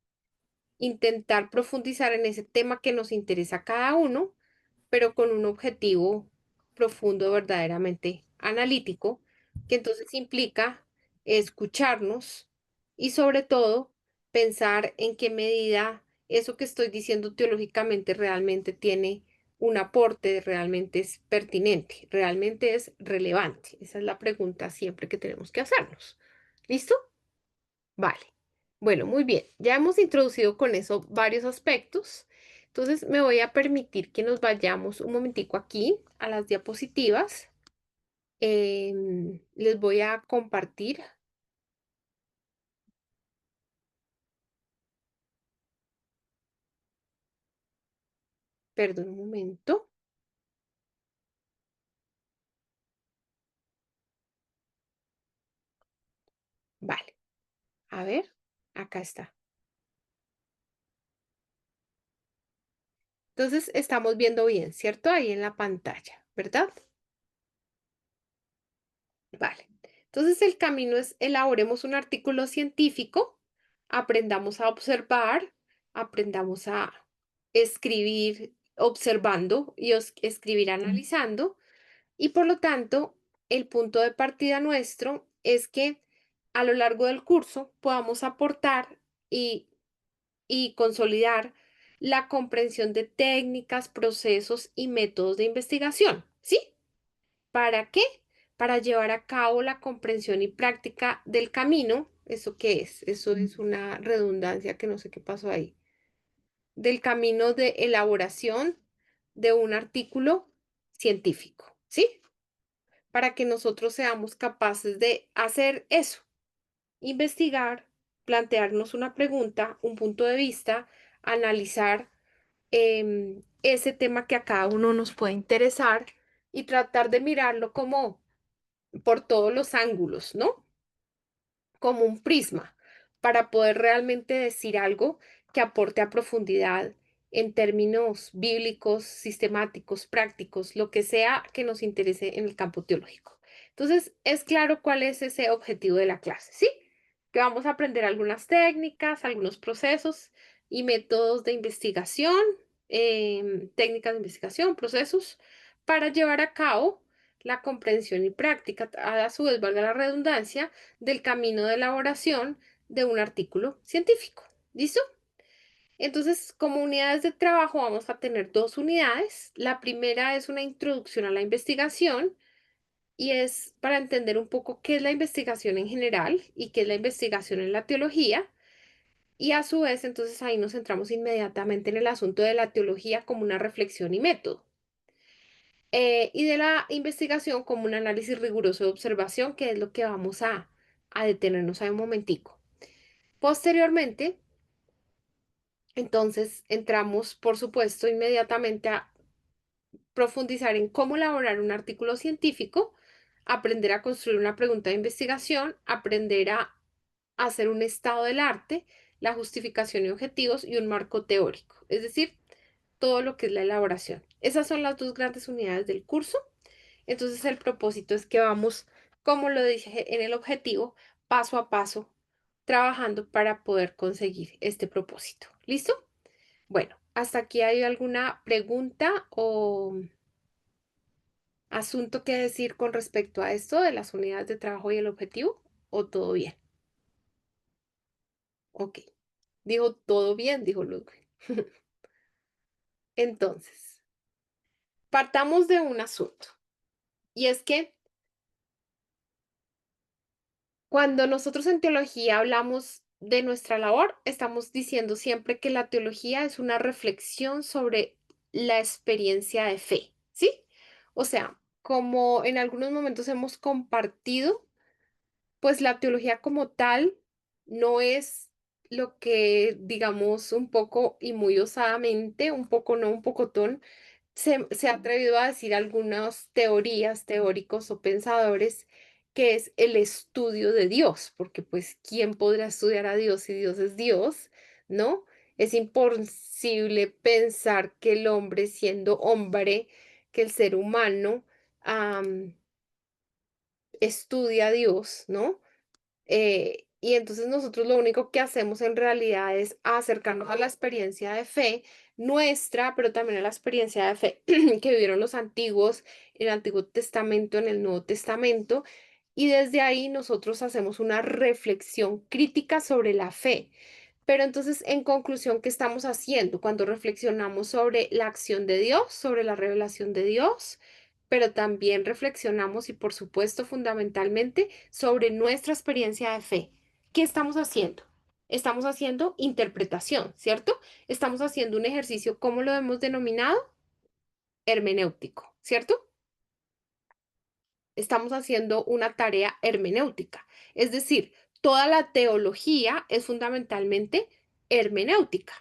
intentar profundizar en ese tema que nos interesa a cada uno, pero con un objetivo profundo, verdaderamente analítico, que entonces implica escucharnos y sobre todo pensar en qué medida eso que estoy diciendo teológicamente realmente tiene un aporte, realmente es pertinente, realmente es relevante. Esa es la pregunta siempre que tenemos que hacernos. ¿Listo? Vale. Bueno, muy bien. Ya hemos introducido con eso varios aspectos. Entonces me voy a permitir que nos vayamos un momentico aquí a las diapositivas. Les voy a compartir. Perdón un momento. Vale. A ver, acá está. Entonces estamos viendo bien, ¿cierto? Ahí en la pantalla, ¿verdad? Vale. Entonces el camino es elaboremos un artículo científico, aprendamos a observar, aprendamos a escribir observando y escribir analizando. Y por lo tanto, el punto de partida nuestro es que a lo largo del curso podamos aportar y, y consolidar la comprensión de técnicas, procesos y métodos de investigación. ¿Sí? ¿Para qué? Para llevar a cabo la comprensión y práctica del camino. ¿Eso qué es? Eso es una redundancia que no sé qué pasó ahí. Del camino de elaboración de un artículo científico, ¿sí? Para que nosotros seamos capaces de hacer eso, investigar, plantearnos una pregunta, un punto de vista, analizar ese tema que a cada uno nos puede interesar y tratar de mirarlo como por todos los ángulos, ¿no? Como un prisma, para poder realmente decir algo que aporte a profundidad en términos bíblicos, sistemáticos, prácticos, lo que sea que nos interese en el campo teológico. Entonces, es claro cuál es ese objetivo de la clase, ¿sí? Que vamos a aprender algunas técnicas, algunos procesos y métodos de investigación, técnicas de investigación, procesos, para llevar a cabo la comprensión y práctica, a su vez, valga la redundancia, del camino de elaboración de un artículo científico. ¿Listo? Entonces, como unidades de trabajo vamos a tener dos unidades. La primera es una introducción a la investigación y es para entender un poco qué es la investigación en general y qué es la investigación en la teología. Y a su vez, entonces ahí nos centramos inmediatamente en el asunto de la teología como una reflexión y método. Y de la investigación como un análisis riguroso de observación, que es lo que vamos a detenernos ahí un momentico. Posteriormente, entonces entramos, por supuesto, inmediatamente a profundizar en cómo elaborar un artículo científico, aprender a construir una pregunta de investigación, aprender a hacer un estado del arte, la justificación y objetivos y un marco teórico, es decir, todo lo que es la elaboración. Esas son las dos grandes unidades del curso. Entonces el propósito es que vamos, como lo dije en el objetivo, paso a paso, trabajando para poder conseguir este propósito. ¿Listo? Bueno, ¿hasta aquí hay alguna pregunta o asunto que decir con respecto a esto de las unidades de trabajo y el objetivo? ¿O todo bien? Ok. Dijo todo bien, dijo Ludwig. Entonces, partamos de un asunto. Y es que cuando nosotros en teología hablamos de nuestra labor, estamos diciendo siempre que la teología es una reflexión sobre la experiencia de fe, ¿sí? O sea, como en algunos momentos hemos compartido, pues la teología como tal no es lo que, digamos, un poco y muy osadamente, un poco no, un pocotón, se ha atrevido a decir algunas teorías, teóricos o pensadores, que es el estudio de Dios, porque pues, ¿quién podrá estudiar a Dios si Dios es Dios? ¿No? Es imposible pensar que el hombre, siendo hombre, que el ser humano estudia a Dios, ¿no? Y entonces nosotros lo único que hacemos en realidad es acercarnos a la experiencia de fe nuestra, pero también a la experiencia de fe que vivieron los antiguos, en el Antiguo Testamento, en el Nuevo Testamento, y desde ahí nosotros hacemos una reflexión crítica sobre la fe. Pero entonces, en conclusión, ¿qué estamos haciendo cuando reflexionamos sobre la acción de Dios, sobre la revelación de Dios? Pero también reflexionamos y, por supuesto, fundamentalmente, sobre nuestra experiencia de fe. ¿Qué estamos haciendo? Estamos haciendo interpretación, ¿cierto? Estamos haciendo un ejercicio, ¿cómo lo hemos denominado? Hermenéutico, ¿cierto? Estamos haciendo una tarea hermenéutica. Es decir, toda la teología es fundamentalmente hermenéutica.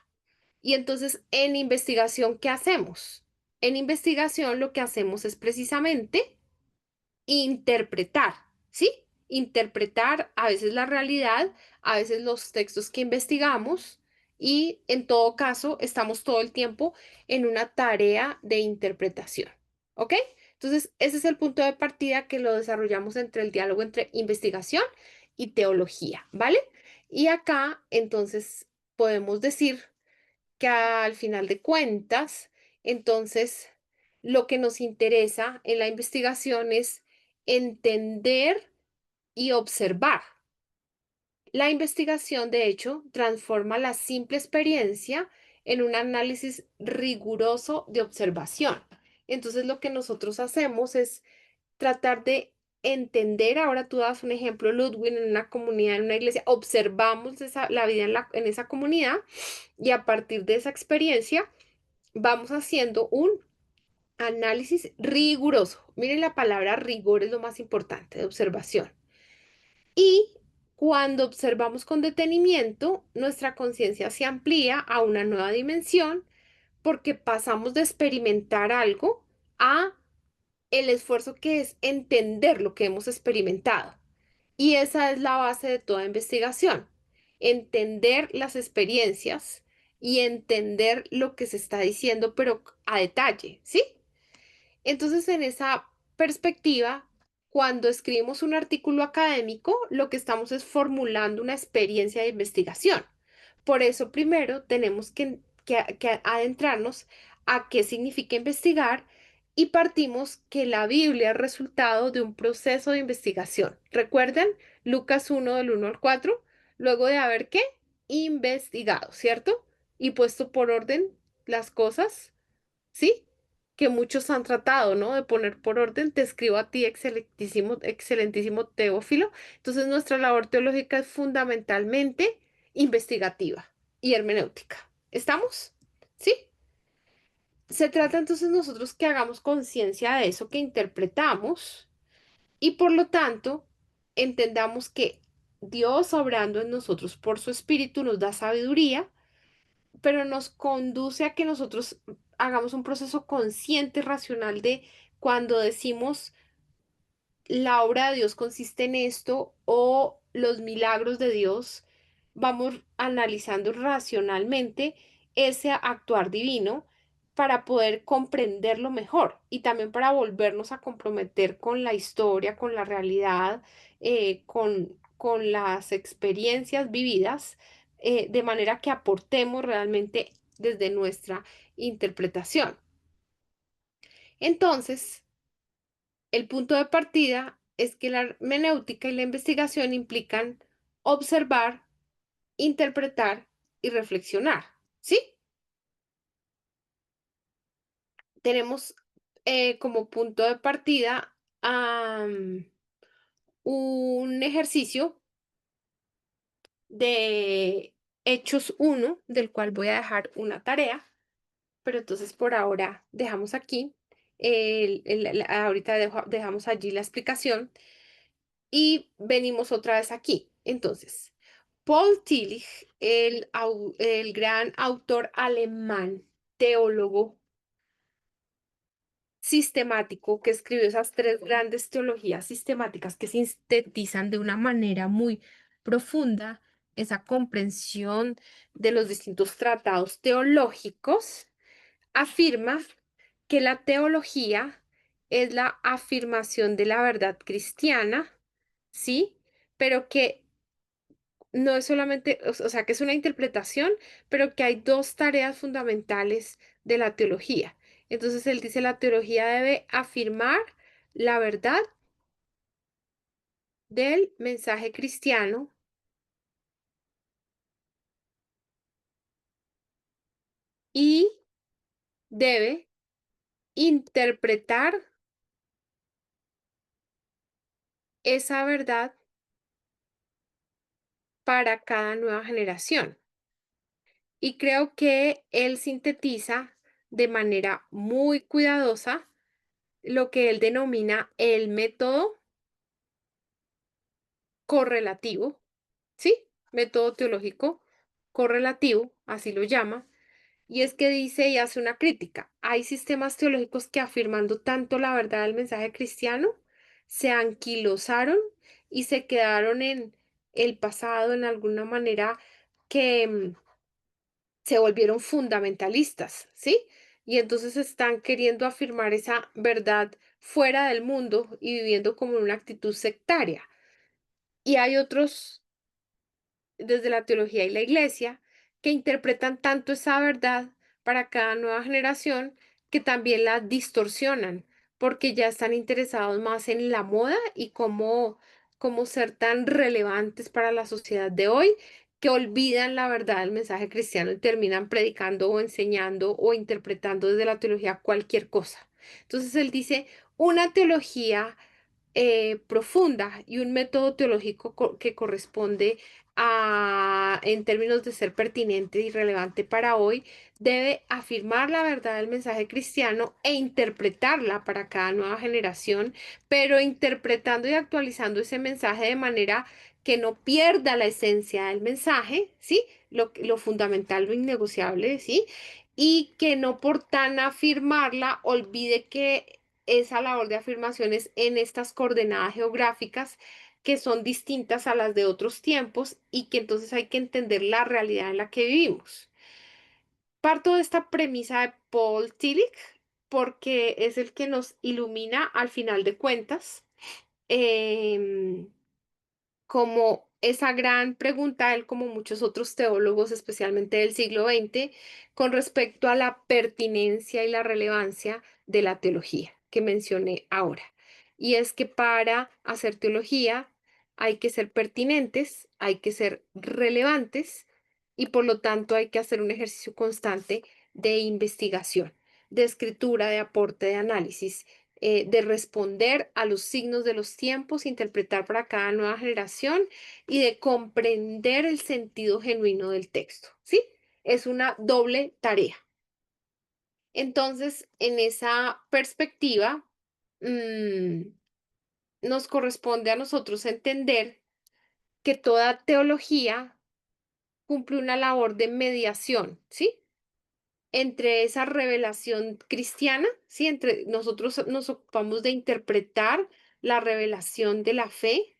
Y entonces, en investigación, ¿qué hacemos? En investigación lo que hacemos es precisamente interpretar, ¿sí? Interpretar a veces la realidad, a veces los textos que investigamos y en todo caso estamos todo el tiempo en una tarea de interpretación, ¿ok? Entonces, ese es el punto de partida que lo desarrollamos entre el diálogo entre investigación y teología, ¿vale? Y acá, entonces, podemos decir que al final de cuentas, entonces, lo que nos interesa en la investigación es entender y observar. La investigación, de hecho, transforma la simple experiencia en un análisis riguroso de observación. Entonces, lo que nosotros hacemos es tratar de entender, ahora tú das un ejemplo, Ludwig, en una comunidad, en una iglesia, observamos la vida en esa comunidad y a partir de esa experiencia vamos haciendo un análisis riguroso. Miren, la palabra rigor es lo más importante de observación. Y cuando observamos con detenimiento, nuestra conciencia se amplía a una nueva dimensión porque pasamos de experimentar algo a el esfuerzo que es entender lo que hemos experimentado. Y esa es la base de toda investigación, entender las experiencias y entender lo que se está diciendo, pero a detalle, ¿sí? Entonces, en esa perspectiva, cuando escribimos un artículo académico, lo que estamos es formulando una experiencia de investigación. Por eso, primero tenemos que adentrarnos a qué significa investigar y partimos que la Biblia es resultado de un proceso de investigación. ¿Recuerdan? Lucas 1 del 1 al 4, luego de haber ¿qué? Investigado, ¿cierto? Y puesto por orden las cosas, ¿sí? Que muchos han tratado, ¿no? De poner por orden. Te escribo a ti, excelentísimo, excelentísimo Teófilo. Entonces, nuestra labor teológica es fundamentalmente investigativa y hermenéutica. ¿Estamos? ¿Sí? Se trata entonces nosotros que hagamos conciencia de eso que interpretamos y por lo tanto entendamos que Dios obrando en nosotros por su espíritu nos da sabiduría, pero nos conduce a que nosotros hagamos un proceso consciente, racional de cuando decimos la obra de Dios consiste en esto o los milagros de Dios, vamos analizando racionalmente ese actuar divino para poder comprenderlo mejor y también para volvernos a comprometer con la historia, con la realidad, con las experiencias vividas, de manera que aportemos realmente desde nuestra interpretación. Entonces, el punto de partida es que la hermenéutica y la investigación implican observar, interpretar y reflexionar, ¿sí? Tenemos como punto de partida un ejercicio de Hechos 1, del cual voy a dejar una tarea, pero entonces por ahora dejamos aquí, ahorita dejamos allí la explicación. Y venimos otra vez aquí. Entonces, Paul Tillich, el gran autor alemán, teólogo sistemático, que escribió esas tres grandes teologías sistemáticas que sintetizan de una manera muy profunda esa comprensión de los distintos tratados teológicos, afirma que la teología es la afirmación de la verdad cristiana, ¿sí? Pero que no es solamente, o sea, que es una interpretación, pero que hay dos tareas fundamentales de la teología. Entonces él dice, la teología debe afirmar la verdad del mensaje cristiano y debe interpretar esa verdad para cada nueva generación. Y creo que él sintetiza de manera muy cuidadosa lo que él denomina el método correlativo, ¿sí? Método teológico correlativo, así lo llama, y es que dice y hace una crítica. Hay sistemas teológicos que afirmando tanto la verdad del mensaje cristiano, se anquilosaron y se quedaron en el pasado en alguna manera que se volvieron fundamentalistas, ¿sí? Y entonces están queriendo afirmar esa verdad fuera del mundo y viviendo como en una actitud sectaria. Y hay otros desde la teología y la iglesia que interpretan tanto esa verdad para cada nueva generación que también la distorsionan porque ya están interesados más en la moda y cómo ser tan relevantes para la sociedad de hoy que olvidan la verdad del mensaje cristiano y terminan predicando o enseñando o interpretando desde la teología cualquier cosa. Entonces él dice, una teología profunda y un método teológico que corresponde en términos de ser pertinente y relevante para hoy, debe afirmar la verdad del mensaje cristiano e interpretarla para cada nueva generación, pero interpretando y actualizando ese mensaje de manera que no pierda la esencia del mensaje, ¿sí? Lo fundamental, lo innegociable, ¿sí? Y que no por tan afirmarla olvide que esa labor de afirmaciones en estas coordenadas geográficas que son distintas a las de otros tiempos y que entonces hay que entender la realidad en la que vivimos. Parto de esta premisa de Paul Tillich porque es el que nos ilumina al final de cuentas. em, Como esa gran pregunta, él como muchos otros teólogos, especialmente del siglo XX, con respecto a la pertinencia y la relevancia de la teología que mencioné ahora. Y es que para hacer teología hay que ser pertinentes, hay que ser relevantes y por lo tanto hay que hacer un ejercicio constante de investigación, de escritura, de aporte, de análisis, de responder a los signos de los tiempos, interpretar para cada nueva generación y de comprender el sentido genuino del texto, ¿sí? Es una doble tarea. Entonces, en esa perspectiva, mm, nos corresponde a nosotros entender que toda teología cumple una labor de mediación, ¿sí? entre esa revelación cristiana, ¿sí? Entre nosotros nos ocupamos de interpretar la revelación de la fe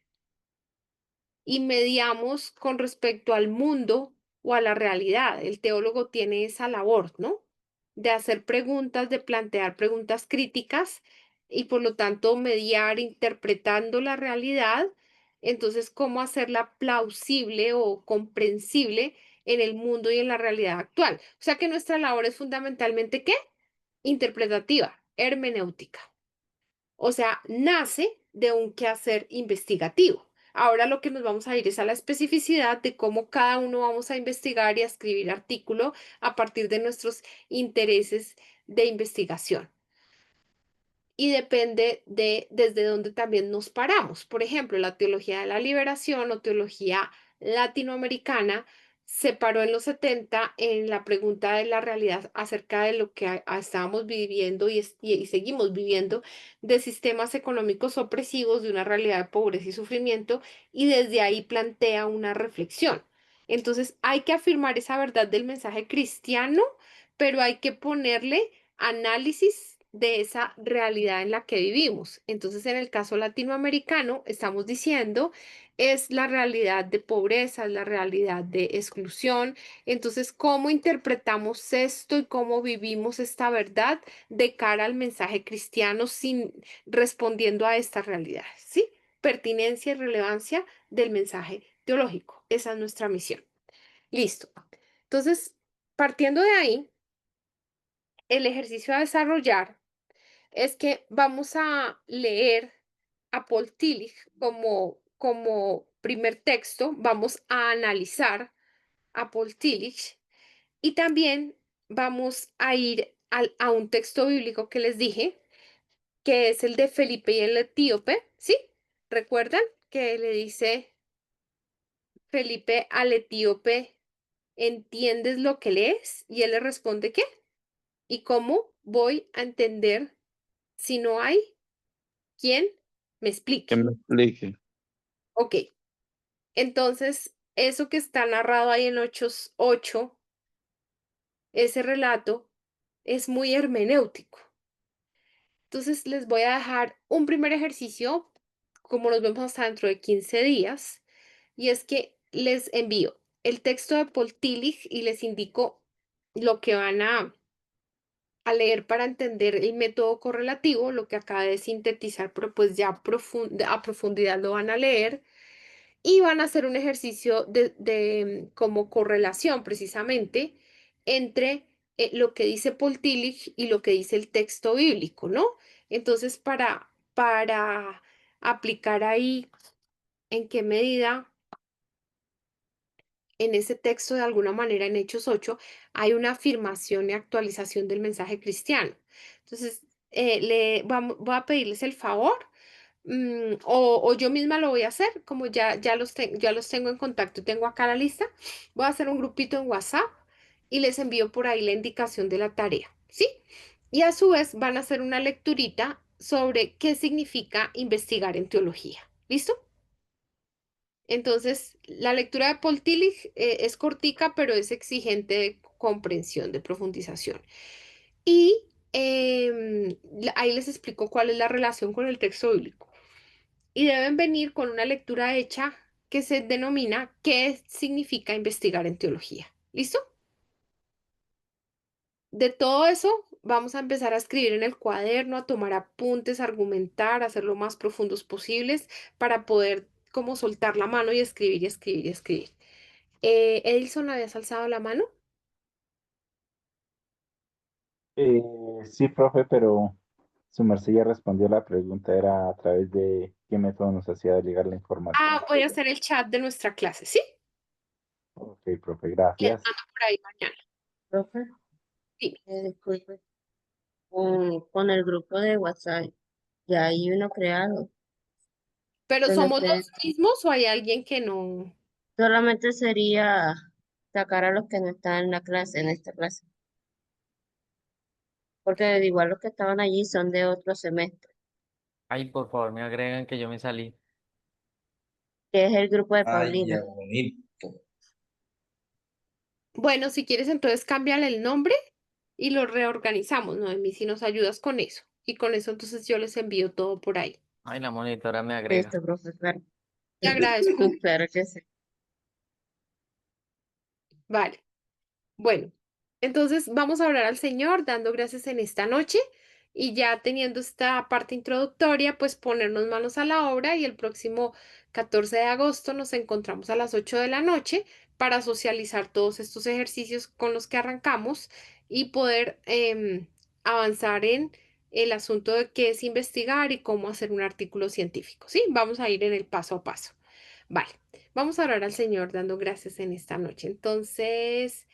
y mediamos con respecto al mundo o a la realidad. El teólogo tiene esa labor, ¿no? De hacer preguntas, de plantear preguntas críticas y por lo tanto mediar interpretando la realidad. Entonces, ¿cómo hacerla plausible o comprensible en el mundo y en la realidad actual? O sea que nuestra labor es fundamentalmente, ¿qué? Interpretativa, hermenéutica. O sea, nace de un quehacer investigativo. Ahora lo que nos vamos a ir es a la especificidad de cómo cada uno vamos a investigar y a escribir artículo a partir de nuestros intereses de investigación. Y depende de desde dónde también nos paramos. Por ejemplo, la teología de la liberación o teología latinoamericana se paró en los 70 en la pregunta de la realidad acerca de lo que estábamos viviendo y seguimos viviendo, de sistemas económicos opresivos, de una realidad de pobreza y sufrimiento, y desde ahí plantea una reflexión. Entonces, hay que afirmar esa verdad del mensaje cristiano, pero hay que ponerle análisis de esa realidad en la que vivimos. Entonces, en el caso latinoamericano, estamos diciendo, es la realidad de pobreza, es la realidad de exclusión. Entonces, ¿cómo interpretamos esto y cómo vivimos esta verdad de cara al mensaje cristiano sin respondiendo a esta realidad? ¿Sí? Pertinencia y relevancia del mensaje teológico. Esa es nuestra misión. Listo. Entonces, partiendo de ahí, el ejercicio a desarrollar es que vamos a leer a Paul Tillich como primer texto, vamos a analizar a Paul Tillich y también vamos a ir a un texto bíblico que les dije, que es el de Felipe y el etíope, ¿sí? ¿Recuerdan que le dice Felipe al etíope, ¿entiendes lo que lees? Y él le responde, ¿qué? ¿Y cómo voy a entender si no hay quien me Que explique? me explique. Ok, entonces eso que está narrado ahí en Hechos 8, ese relato, es muy hermenéutico. Entonces les voy a dejar un primer ejercicio, como nos vemos hasta dentro de 15 días, y es que les envío el texto de Paul Tillich y les indico lo que van a leer para entender el método correlativo, lo que acabé de sintetizar, pero pues ya a profundidad lo van a leer y van a hacer un ejercicio de como correlación precisamente entre lo que dice Paul Tillich y lo que dice el texto bíblico, ¿no? Entonces, para aplicar ahí en qué medida en ese texto, de alguna manera, en Hechos 8, hay una afirmación y actualización del mensaje cristiano. Entonces, voy a pedirles el favor, o yo misma lo voy a hacer, como ya los tengo en contacto, tengo acá la lista, voy a hacer un grupito en WhatsApp y les envío por ahí la indicación de la tarea, ¿sí? Y a su vez van a hacer una lecturita sobre qué significa investigar en teología. ¿Listo? Entonces, la lectura de Paul Tillich es cortica, pero es exigente de comprensión, de profundización. Y ahí les explico cuál es la relación con el texto bíblico. Y deben venir con una lectura hecha que se denomina ¿qué significa investigar en teología? ¿Listo? De todo eso, vamos a empezar a escribir en el cuaderno, a tomar apuntes, a argumentar, a ser lo más profundos posibles para poder como soltar la mano y escribir y escribir y escribir. Edilson, ¿habías alzado la mano? Sí, profe, pero su merced ya respondió la pregunta, era a través de qué método nos hacía llegar la información. Voy a hacer el chat de nuestra clase, ¿sí? Ok, profe, Les gracias. mando por ahí mañana. Profe, Sí, disculpe, con el grupo de WhatsApp, ya hay uno creado, pero donde ¿somos ustedes, los mismos o hay alguien que no? solamente sería sacar a los que no están en la clase, en esta clase, porque de igual los que estaban allí son de otro semestre, Ay, por favor, me agregan que yo me salí. que es el grupo de Ay, Paulina. ya bonito. Bueno, si quieres, entonces cámbiale el nombre y lo reorganizamos, Noemí, si nos ayudas con eso. Y con eso entonces yo les envío todo por ahí. Ay, la monitora me agrega. Listo, profe, claro. Te agradezco. Claro que sí. Vale. Bueno, entonces vamos a orar al Señor dando gracias en esta noche y ya teniendo esta parte introductoria, pues ponernos manos a la obra y el próximo 14 de agosto nos encontramos a las 8 de la noche para socializar todos estos ejercicios con los que arrancamos y poder avanzar en el asunto de qué es investigar y cómo hacer un artículo científico. ¿Sí? Vamos a ir en el paso a paso. Vale, vamos a orar al Señor dando gracias en esta noche. Entonces...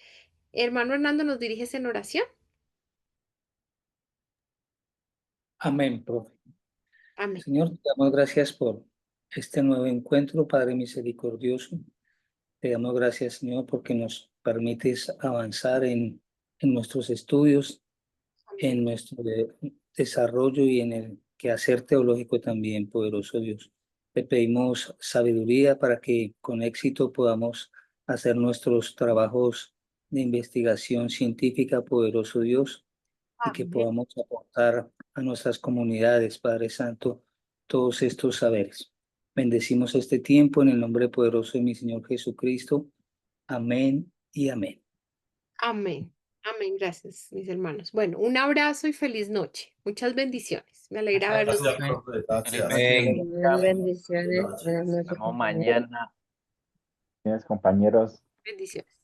Hermano Hernando, ¿nos diriges en oración? Amén, profe. Amén. Señor, te damos gracias por este nuevo encuentro, Padre misericordioso. Te damos gracias, Señor, porque nos permites avanzar en nuestros estudios, en nuestro desarrollo y en el quehacer teológico también, poderoso Dios. Te pedimos sabiduría para que con éxito podamos hacer nuestros trabajos de investigación científica, poderoso Dios, y que Amén. podamos aportar a nuestras comunidades, Padre Santo, todos estos saberes. Bendecimos este tiempo en el nombre poderoso de mi Señor Jesucristo. Amén y amén. Amén. Amén. Gracias, mis hermanos. Bueno, un abrazo y feliz noche. Muchas bendiciones. Me alegra verlos. Gracias, Amén. profe. Gracias. Amén. Bendiciones. Buenas noches. Buenas Nos noches, vemos compañeros. mañana. Tienes compañeros. Bendiciones.